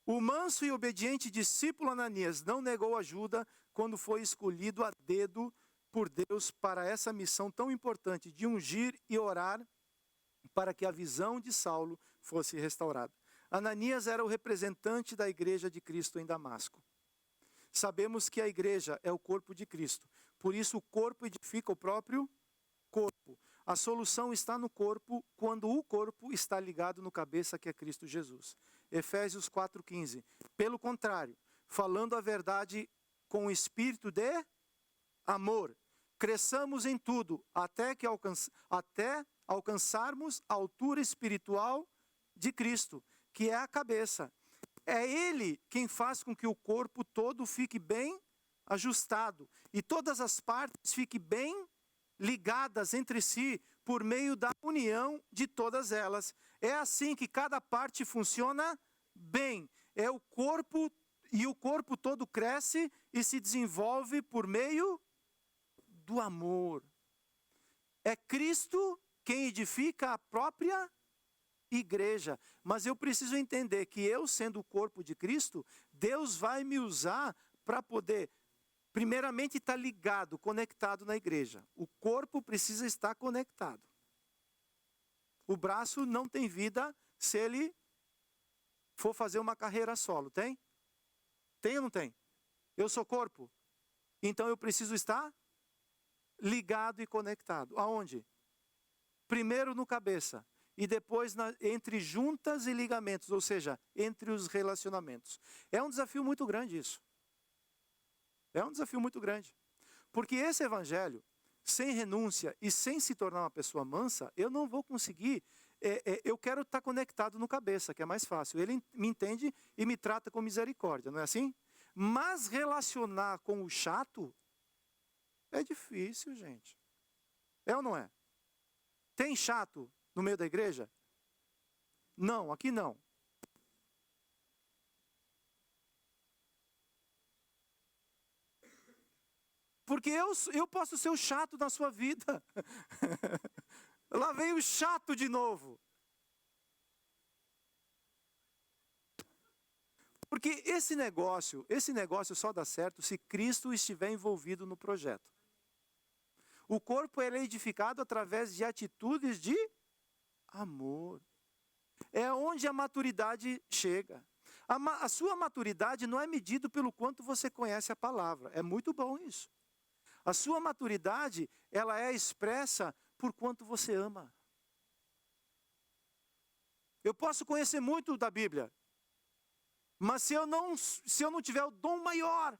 O manso e obediente discípulo Ananias não negou ajuda quando foi escolhido a dedo por Deus para essa missão tão importante de ungir e orar para que a visão de Saulo fosse restaurada. Ananias era o representante da igreja de Cristo em Damasco. Sabemos que a igreja é o corpo de Cristo, por isso o corpo edifica o próprio corpo. A solução está no corpo quando o corpo está ligado no cabeça que é Cristo Jesus. Efésios 4:15. Pelo contrário, falando a verdade com o espírito de amor. Cresçamos em tudo, até alcançarmos a altura espiritual de Cristo, que é a cabeça. É Ele quem faz com que o corpo todo fique bem ajustado e todas as partes fiquem bem ligadas entre si por meio da união de todas elas. É assim que cada parte funciona bem. É o corpo, e o corpo todo cresce e se desenvolve por meio do amor. É Cristo quem edifica a própria igreja. Mas eu preciso entender que eu, sendo o corpo de Cristo, Deus vai me usar para poder, primeiramente, estar ligado, conectado na igreja. O corpo precisa estar conectado. O braço não tem vida se ele for fazer uma carreira solo, tem? Tem ou não tem? Eu sou corpo, então eu preciso estar ligado e conectado. Aonde? Primeiro no cabeça e depois entre juntas e ligamentos, ou seja, entre os relacionamentos. É um desafio muito grande isso. É um desafio muito grande. Porque esse evangelho, sem renúncia e sem se tornar uma pessoa mansa, eu não vou conseguir. Eu quero estar conectado no cabeça, que é mais fácil. Ele me entende e me trata com misericórdia, não é assim? Mas relacionar com o chato é difícil, gente. É ou não é? Tem chato no meio da igreja? Não, aqui não. Porque eu posso ser o chato na sua vida. Lá vem o chato de novo. Porque esse negócio só dá certo se Cristo estiver envolvido no projeto. O corpo é edificado através de atitudes de amor. É onde a maturidade chega. A sua maturidade não é medida pelo quanto você conhece a palavra. É muito bom isso. A sua maturidade, ela é expressa por quanto você ama. Eu posso conhecer muito da Bíblia, mas se eu não tiver o dom maior,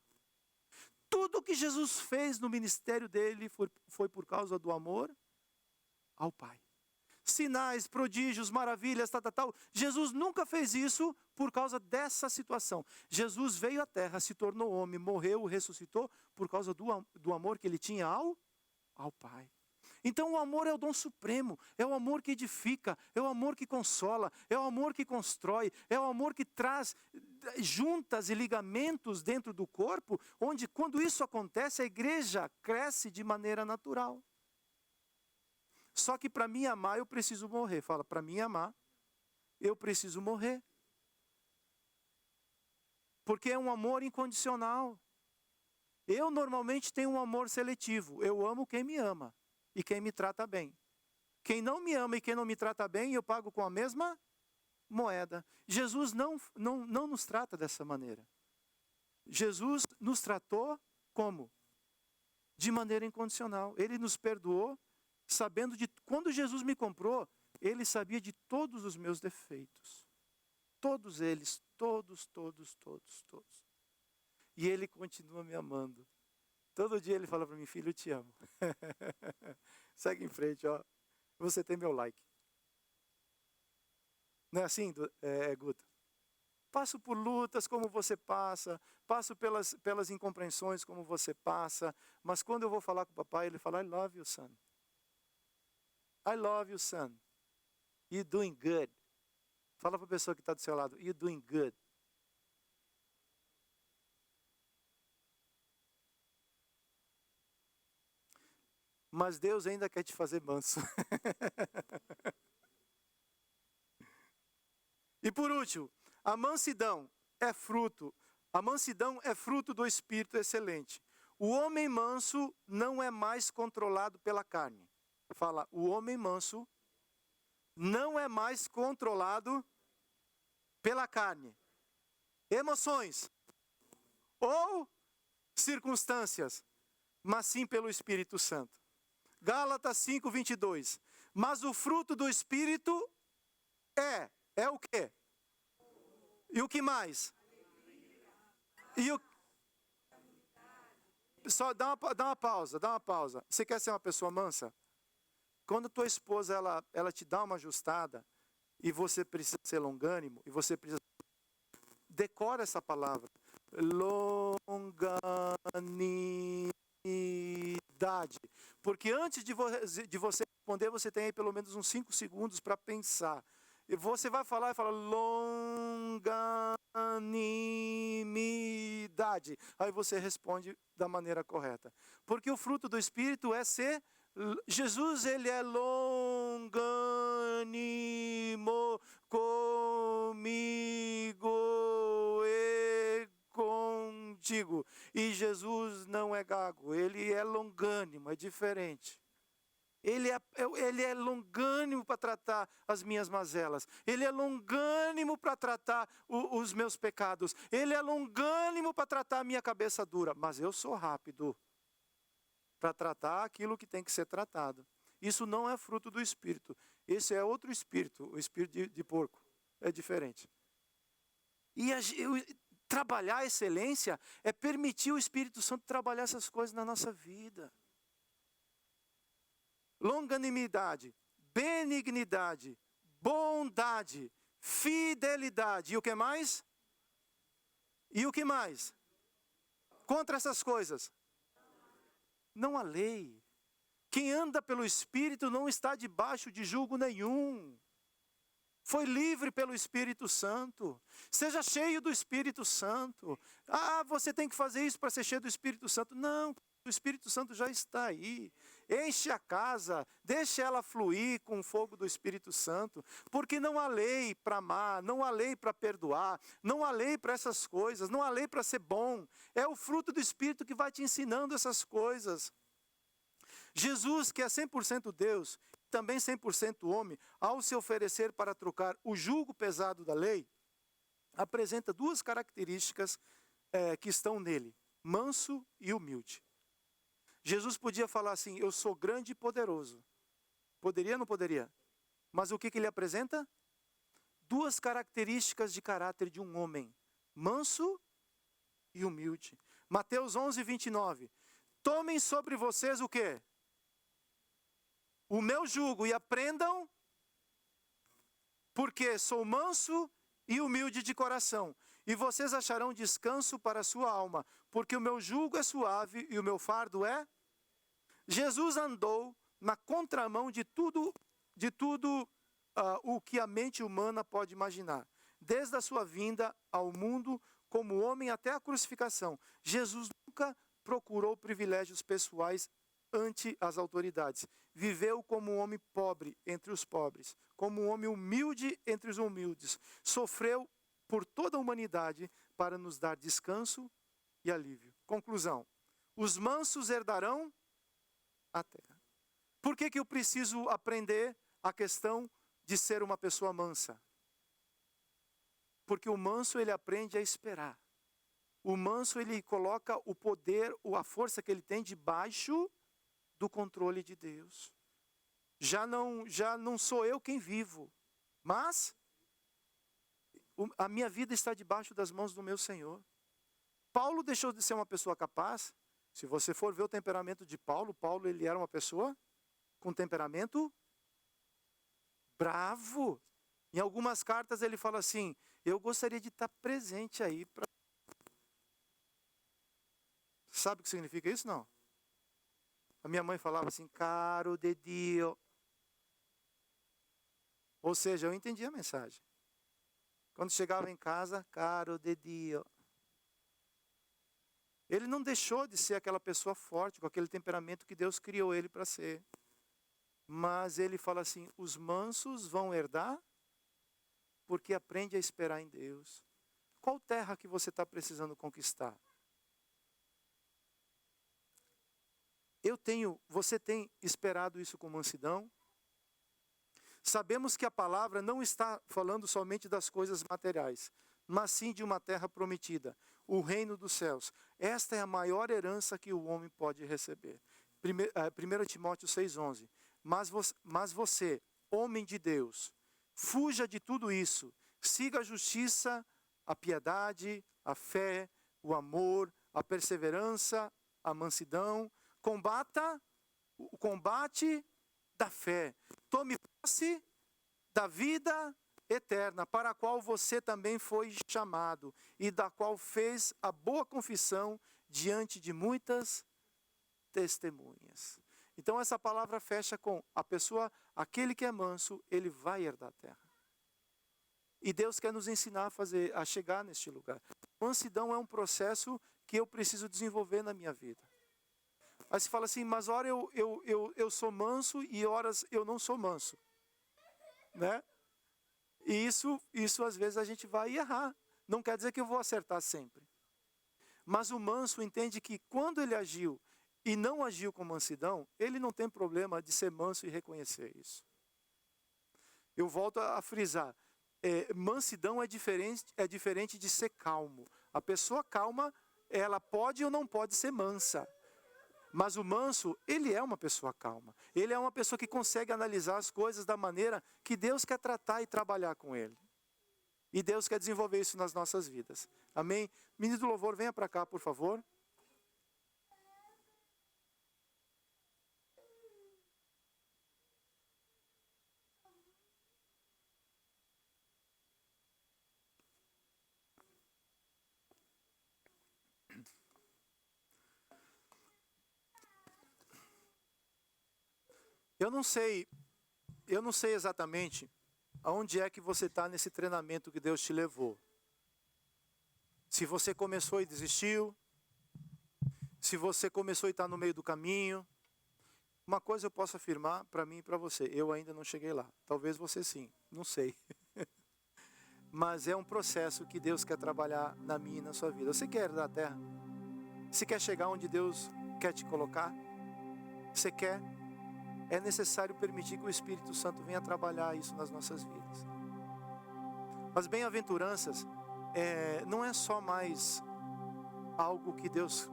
tudo que Jesus fez no ministério dele foi por causa do amor ao Pai. Sinais, prodígios, maravilhas, tal. Jesus nunca fez isso por causa dessa situação. Jesus veio à terra, se tornou homem, morreu, ressuscitou por causa do amor que ele tinha ao Pai. Então o amor é o dom supremo, é o amor que edifica, é o amor que consola, é o amor que constrói, é o amor que traz juntas e ligamentos dentro do corpo, onde quando isso acontece a igreja cresce de maneira natural. Só que para mim amar eu preciso morrer. Fala, para mim amar eu preciso morrer. Porque é um amor incondicional. Eu normalmente tenho um amor seletivo. Eu amo quem me ama e quem me trata bem. Quem não me ama e quem não me trata bem, eu pago com a mesma moeda. Jesus não nos trata dessa maneira. Jesus nos tratou como? De maneira incondicional. Ele nos perdoou, sabendo de... Quando Jesus me comprou, Ele sabia de todos os meus defeitos. Todos eles, todos. E Ele continua me amando. Todo dia Ele fala para mim, filho, eu te amo. Segue em frente, ó. Você tem meu like. Não é assim, Guta? Passo por lutas como você passa, passo pelas incompreensões como você passa, mas quando eu vou falar com o papai, ele fala, I love you, son. I love you, son. You're doing good. Fala para a pessoa que está do seu lado, you're doing good. Mas Deus ainda quer te fazer manso. E por último, a mansidão é fruto do Espírito excelente. O homem manso não é mais controlado pela carne. Fala, o homem manso não é mais controlado pela carne, emoções ou circunstâncias, mas sim pelo Espírito Santo. Gálatas 5:22. Mas o fruto do Espírito é o quê? E o que mais? E o... Só dá uma pausa. Você quer ser uma pessoa mansa? Quando tua esposa ela te dá uma ajustada, e você precisa ser longânimo, e você precisa... Decora essa palavra. Longanimidade. Porque antes de você responder, você tem aí pelo menos uns 5 segundos para pensar. E você vai falar e fala longanimidade. Aí você responde da maneira correta. Porque o fruto do Espírito é ser... Jesus, ele é longânimo comigo e contigo. E Jesus não é gago, ele é longânimo, é diferente. Ele é longânimo para tratar as minhas mazelas. Ele é longânimo para tratar os meus pecados. Ele é longânimo para tratar a minha cabeça dura. Mas eu sou rápido para tratar aquilo que tem que ser tratado. Isso não é fruto do Espírito. Esse é outro espírito, o espírito de porco. É diferente. E trabalhar a excelência é permitir o Espírito Santo trabalhar essas coisas na nossa vida. Longanimidade, benignidade, bondade, fidelidade. E o que mais? E o que mais? Contra essas coisas não há lei. Quem anda pelo Espírito não está debaixo de julgo nenhum. Foi livre pelo Espírito Santo. Seja cheio do Espírito Santo. Você tem que fazer isso para ser cheio do Espírito Santo. Não, o Espírito Santo já está aí. Enche a casa, deixe ela fluir com o fogo do Espírito Santo. Porque não há lei para amar, não há lei para perdoar, não há lei para essas coisas, não há lei para ser bom. É o fruto do Espírito que vai te ensinando essas coisas. Jesus, que é 100% Deus, também 100% homem, ao se oferecer para trocar o jugo pesado da lei, apresenta 2 características que estão nele: manso e humilde. Jesus podia falar assim: eu sou grande e poderoso. Poderia ou não poderia? Mas o que ele apresenta? 2 características de caráter de um homem: manso e humilde. Mateus 11, 29. Tomem sobre vocês o quê? O meu jugo, e aprendam, porque sou manso e humilde de coração, e vocês acharão descanso para a sua alma, porque o meu jugo é suave e o meu fardo é... Jesus andou na contramão de tudo o que a mente humana pode imaginar. Desde a sua vinda ao mundo como homem até a crucificação, Jesus nunca procurou privilégios pessoais ante as autoridades. Viveu como um homem pobre entre os pobres, como um homem humilde entre os humildes. Sofreu por toda a humanidade para nos dar descanso e alívio. Conclusão: os mansos herdarão a terra. Por que eu preciso aprender a questão de ser uma pessoa mansa? Porque o manso, ele aprende a esperar. O manso, ele coloca o poder, ou a força que ele tem debaixo do controle de Deus. Já não sou eu quem vivo, mas a minha vida está debaixo das mãos do meu Senhor. Paulo deixou de ser uma pessoa capaz. Se você for ver o temperamento de Paulo, ele era uma pessoa com temperamento bravo. Em algumas cartas ele fala assim: eu gostaria de estar presente aí para... Sabe o que significa isso? Não. A minha mãe falava assim: caro de Dio. Ou seja, eu entendi a mensagem. Quando chegava em casa, caro de Dio. Ele não deixou de ser aquela pessoa forte, com aquele temperamento que Deus criou ele para ser. Mas ele fala assim: os mansos vão herdar, porque aprende a esperar em Deus. Qual terra que você está precisando conquistar? Você tem esperado isso com mansidão? Sabemos que a palavra não está falando somente das coisas materiais, mas sim de uma terra prometida, o reino dos céus. Esta é a maior herança que o homem pode receber. 1 Timóteo 6,11. Mas você, homem de Deus, fuja de tudo isso. Siga a justiça, a piedade, a fé, o amor, a perseverança, a mansidão. Combata o combate da fé. Tome posse da vida eterna, para a qual você também foi chamado, e da qual fez a boa confissão diante de muitas testemunhas. Então essa palavra fecha com a pessoa, aquele que é manso, ele vai herdar a terra. E Deus quer nos ensinar a chegar neste lugar. Mansidão é um processo que eu preciso desenvolver na minha vida. Aí você fala assim, mas ora eu sou manso e horas eu não sou manso. Né? E isso às vezes a gente vai errar. Não quer dizer que eu vou acertar sempre. Mas o manso entende que quando ele agiu e não agiu com mansidão, ele não tem problema de ser manso e reconhecer isso. Eu volto a frisar. Mansidão é diferente de ser calmo. A pessoa calma, ela pode ou não pode ser mansa. Mas o manso, ele é uma pessoa calma. Ele é uma pessoa que consegue analisar as coisas da maneira que Deus quer tratar e trabalhar com ele. E Deus quer desenvolver isso nas nossas vidas. Amém? Menino do louvor, venha para cá, por favor. Eu não sei exatamente aonde é que você está nesse treinamento que Deus te levou. Se você começou e desistiu, se você começou e está no meio do caminho. Uma coisa eu posso afirmar para mim e para você, eu ainda não cheguei lá. Talvez você sim, não sei. Mas é um processo que Deus quer trabalhar na minha e na sua vida. Você quer herdar a terra? Você quer chegar onde Deus quer te colocar? Você quer? É necessário permitir que o Espírito Santo venha trabalhar isso nas nossas vidas. As bem-aventuranças não é só mais algo que Deus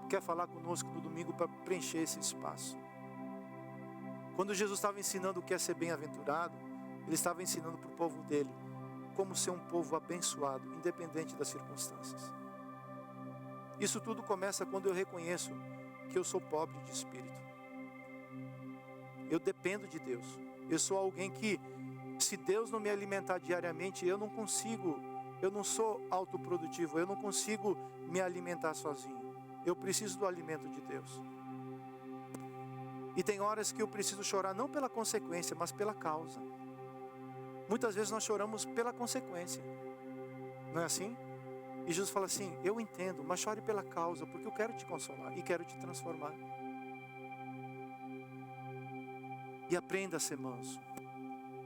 quer falar conosco no domingo para preencher esse espaço. Quando Jesus estava ensinando o que é ser bem-aventurado, Ele estava ensinando para o povo dele como ser um povo abençoado, independente das circunstâncias. Isso tudo começa quando eu reconheço que eu sou pobre de espírito. Eu dependo de Deus. Eu sou alguém que, se Deus não me alimentar diariamente, eu não sou autoprodutivo, eu não consigo me alimentar sozinho. Eu preciso do alimento de Deus. E tem horas que eu preciso chorar não pela consequência, mas pela causa. Muitas vezes nós choramos pela consequência. Não é assim? E Jesus fala assim, eu entendo, mas chore pela causa, porque eu quero te consolar e quero te transformar. E aprenda a ser manso.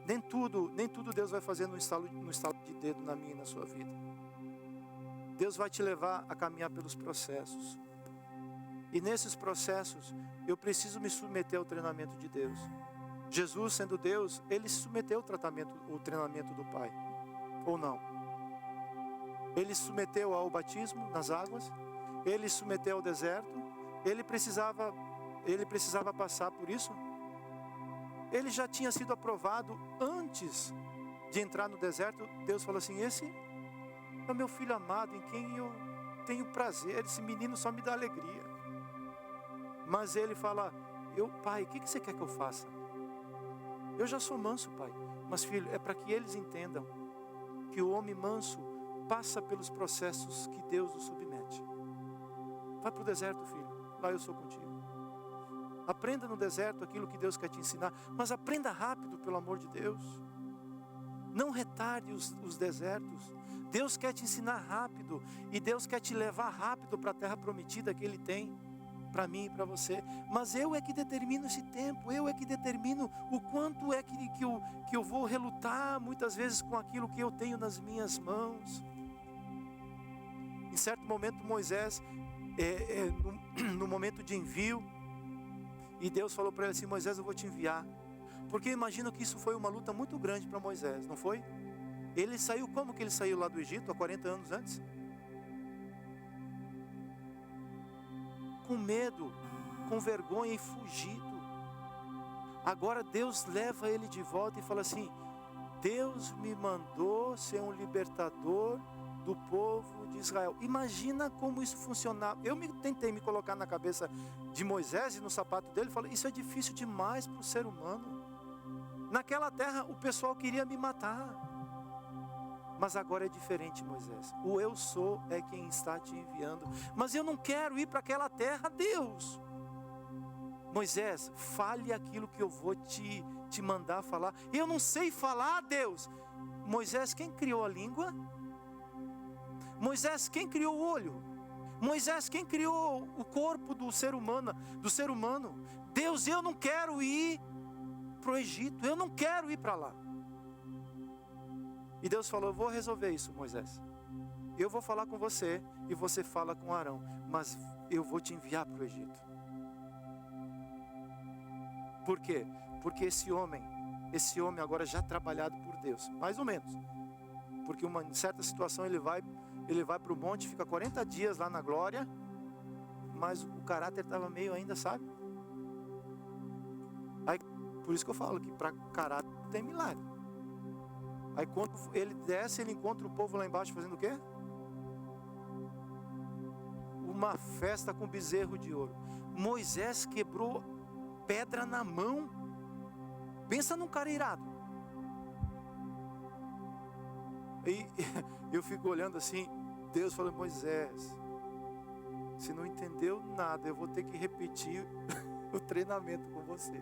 Nem tudo Deus vai fazer no estalo de dedo na minha e na sua vida. Deus vai te levar a caminhar pelos processos. E nesses processos, eu preciso me submeter ao treinamento de Deus. Jesus, sendo Deus, Ele se submeteu ao treinamento do Pai. Ou não? Ele se submeteu ao batismo nas águas. Ele se submeteu ao deserto. Ele precisava passar por isso. Ele já tinha sido aprovado antes de entrar no deserto. Deus falou assim, esse é o meu filho amado, em quem eu tenho prazer. Esse menino só me dá alegria. Mas ele fala, pai, o que você quer que eu faça? Eu já sou manso, pai. Mas filho, é para que eles entendam que o homem manso passa pelos processos que Deus o submete. Vai para o deserto, filho. Lá eu sou contigo. Aprenda no deserto aquilo que Deus quer te ensinar. Mas aprenda rápido, pelo amor de Deus. Não retarde os desertos. Deus quer te ensinar rápido. E Deus quer te levar rápido para a terra prometida que Ele tem para mim e para você. Mas eu é que determino esse tempo. Eu é que determino o quanto é que eu vou relutar muitas vezes com aquilo que eu tenho nas minhas mãos. Em certo momento Moisés, no momento de envio, e Deus falou para ele assim, Moisés, eu vou te enviar. Porque eu imagino que isso foi uma luta muito grande para Moisés, não foi? Ele saiu, como que ele saiu lá do Egito, há 40 anos antes? Com medo, com vergonha e fugido. Agora Deus leva ele de volta e fala assim, Deus me mandou ser um libertador do povo de Israel. Imagina como isso funcionava. Eu tentei me colocar na cabeça de Moisés e no sapato dele, falei, isso é difícil demais para o ser humano. Naquela terra o pessoal queria me matar. Mas agora é diferente, Moisés. O eu sou é quem está te enviando. Mas eu não quero ir para aquela terra, Deus. Moisés, fale aquilo que eu vou te mandar falar. Eu não sei falar, Deus. Moisés, quem criou a língua? Moisés, quem criou o olho? Moisés, quem criou o corpo do ser humano? Deus, eu não quero ir para o Egito. Eu não quero ir para lá. E Deus falou, eu vou resolver isso, Moisés. Eu vou falar com você e você fala com Arão. Mas eu vou te enviar para o Egito. Por quê? Porque esse homem agora já trabalhado por Deus, mais ou menos. Porque em certa situação ele vai para o monte, fica 40 dias lá na glória, mas o caráter estava meio ainda, sabe? Aí, por isso que eu falo que para caráter tem milagre. Aí quando ele desce, ele encontra o povo lá embaixo fazendo o quê? Uma festa com bezerro de ouro. Moisés quebrou pedra na mão. Pensa num cara irado. E eu fico olhando assim, Deus falou, Moisés, se não entendeu nada, eu vou ter que repetir o treinamento com você.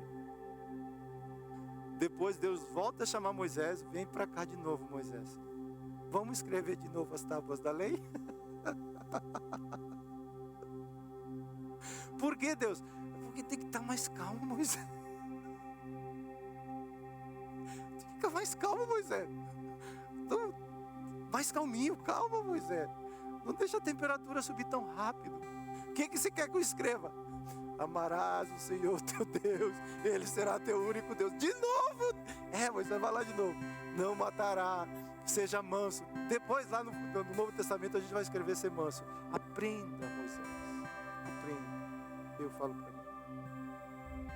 Depois Deus volta a chamar Moisés, vem para cá de novo, Moisés. Vamos escrever de novo as tábuas da lei? Por que, Deus? Porque tem que estar mais calmo, Moisés. Fica mais calmo, Moisés. Então, mais calminho, calma, Moisés. Não deixa a temperatura subir tão rápido. O que você quer que eu escreva? Amarás o Senhor teu Deus, Ele será teu único Deus. De novo! Moisés, vai lá de novo. Não matará, seja manso. Depois lá no Novo Testamento a gente vai escrever ser manso. Aprenda, Moisés. Aprenda. Eu falo para mim.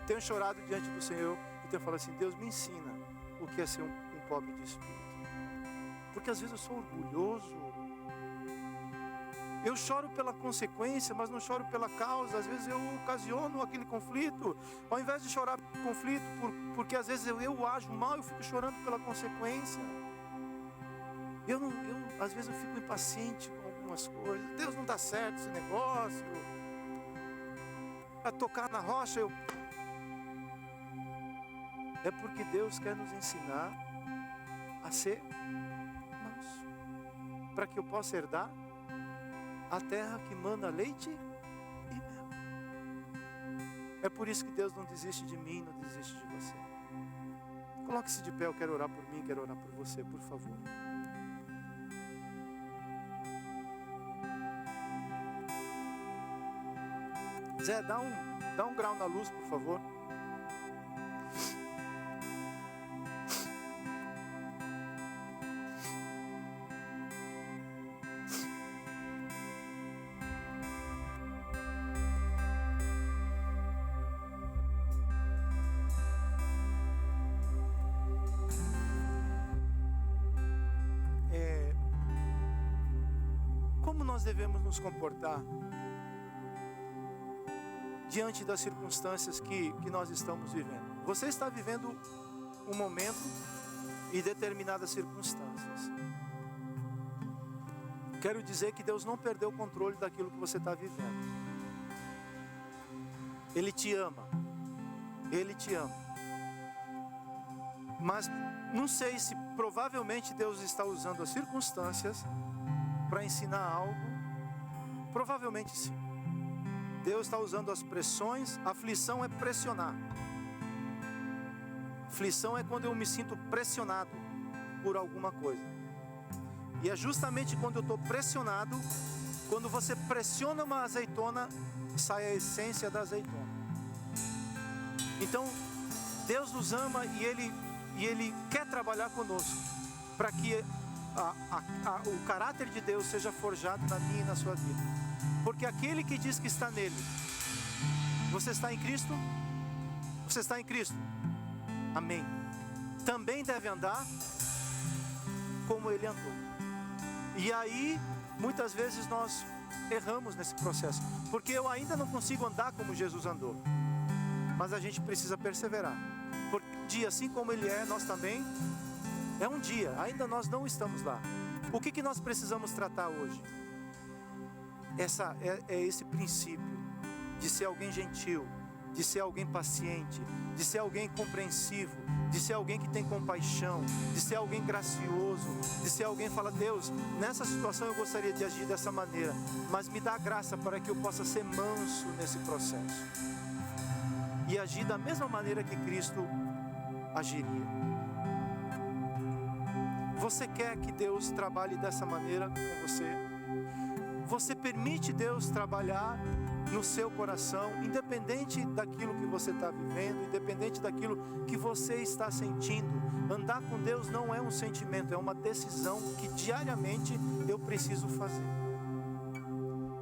Tenho chorado diante do Senhor e tenho falado assim, Deus me ensina o que é ser um pobre de espírito. Porque às vezes eu sou orgulhoso. Eu choro pela consequência, mas não choro pela causa. Às vezes eu ocasiono aquele conflito. Ao invés de chorar pelo conflito, porque às vezes eu ajo mal, eu fico chorando pela consequência. Às vezes eu fico impaciente com algumas coisas. Deus, não dá certo esse negócio. Para tocar na rocha, É porque Deus quer nos ensinar a ser manso. Para que eu possa herdar a terra que mana leite e mel. É por isso que Deus não desiste de mim, não desiste de você. Coloque-se de pé, eu quero orar por mim, quero orar por você, por favor. Zé, dá um grau na luz, por favor. Como nós devemos nos comportar diante das circunstâncias que nós estamos vivendo? Você está vivendo um momento e determinadas circunstâncias. Quero dizer que Deus não perdeu o controle daquilo que você está vivendo. Ele te ama. Ele te ama. Mas não sei se provavelmente Deus está usando as circunstâncias para ensinar algo. Provavelmente sim. Deus está usando as pressões. Aflição é pressionar. Aflição é quando eu me sinto pressionado por alguma coisa. E é justamente quando eu estou pressionado, quando você pressiona uma azeitona, sai a essência da azeitona. Então, Deus nos ama e Ele quer trabalhar conosco para que o caráter de Deus seja forjado na minha e na sua vida. Porque aquele que diz que está nele, você está em Cristo? Você está em Cristo? Amém. Também deve andar como Ele andou. E aí, muitas vezes nós erramos nesse processo, porque eu ainda não consigo andar como Jesus andou. Mas a gente precisa perseverar, porque um dia, assim como Ele é, nós também, é um dia, ainda nós não estamos lá. O que nós precisamos tratar hoje? Esse princípio de ser alguém gentil, de ser alguém paciente, de ser alguém compreensivo, de ser alguém que tem compaixão, de ser alguém gracioso, de ser alguém que fala: Deus, nessa situação eu gostaria de agir dessa maneira, mas me dá graça para que eu possa ser manso nesse processo e agir da mesma maneira que Cristo agiria. Você quer que Deus trabalhe dessa maneira com você? Você permite Deus trabalhar no seu coração, independente daquilo que você está vivendo, independente daquilo que você está sentindo? Andar com Deus não é um sentimento, é uma decisão que diariamente eu preciso fazer.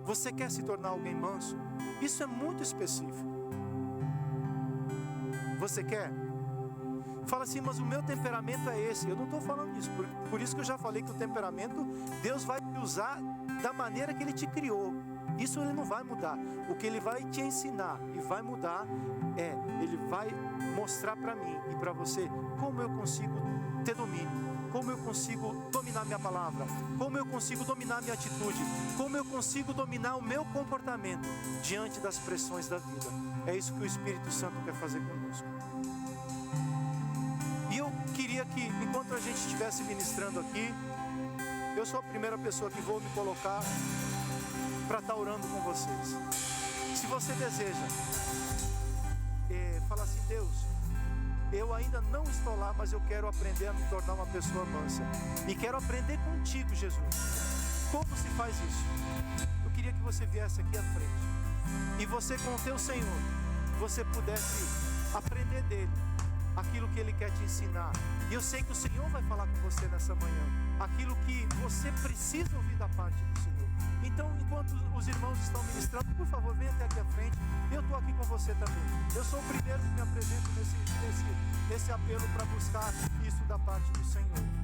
Você quer se tornar alguém manso? Isso é muito específico. Você quer? Fala assim: mas o meu temperamento é esse. Eu não estou falando disso, por isso que eu já falei que o temperamento, Deus vai te usar da maneira que Ele te criou. Isso Ele não vai mudar. O que Ele vai te ensinar e vai mudar Ele vai mostrar para mim e para você como eu consigo ter domínio, como eu consigo dominar minha palavra, como eu consigo dominar minha atitude, como eu consigo dominar o meu comportamento diante das pressões da vida. É isso que o Espírito Santo quer fazer conosco. E eu queria que, enquanto a gente estivesse ministrando aqui, eu sou a primeira pessoa que vou me colocar para estar orando com vocês. Se você deseja falar assim: Deus, eu ainda não estou lá, mas eu quero aprender a me tornar uma pessoa mansa, e quero aprender contigo, Jesus. Como se faz isso? Eu queria que você viesse aqui à frente, e você, com o teu Senhor, você pudesse aprender dele aquilo que Ele quer te ensinar. E eu sei que o Senhor vai falar com você nessa manhã aquilo que você precisa ouvir da parte do Senhor. Então, enquanto os irmãos estão ministrando, por favor, venha até aqui à frente. Eu estou aqui com você também. Eu sou o primeiro que me apresento nesse apelo para buscar isso da parte do Senhor.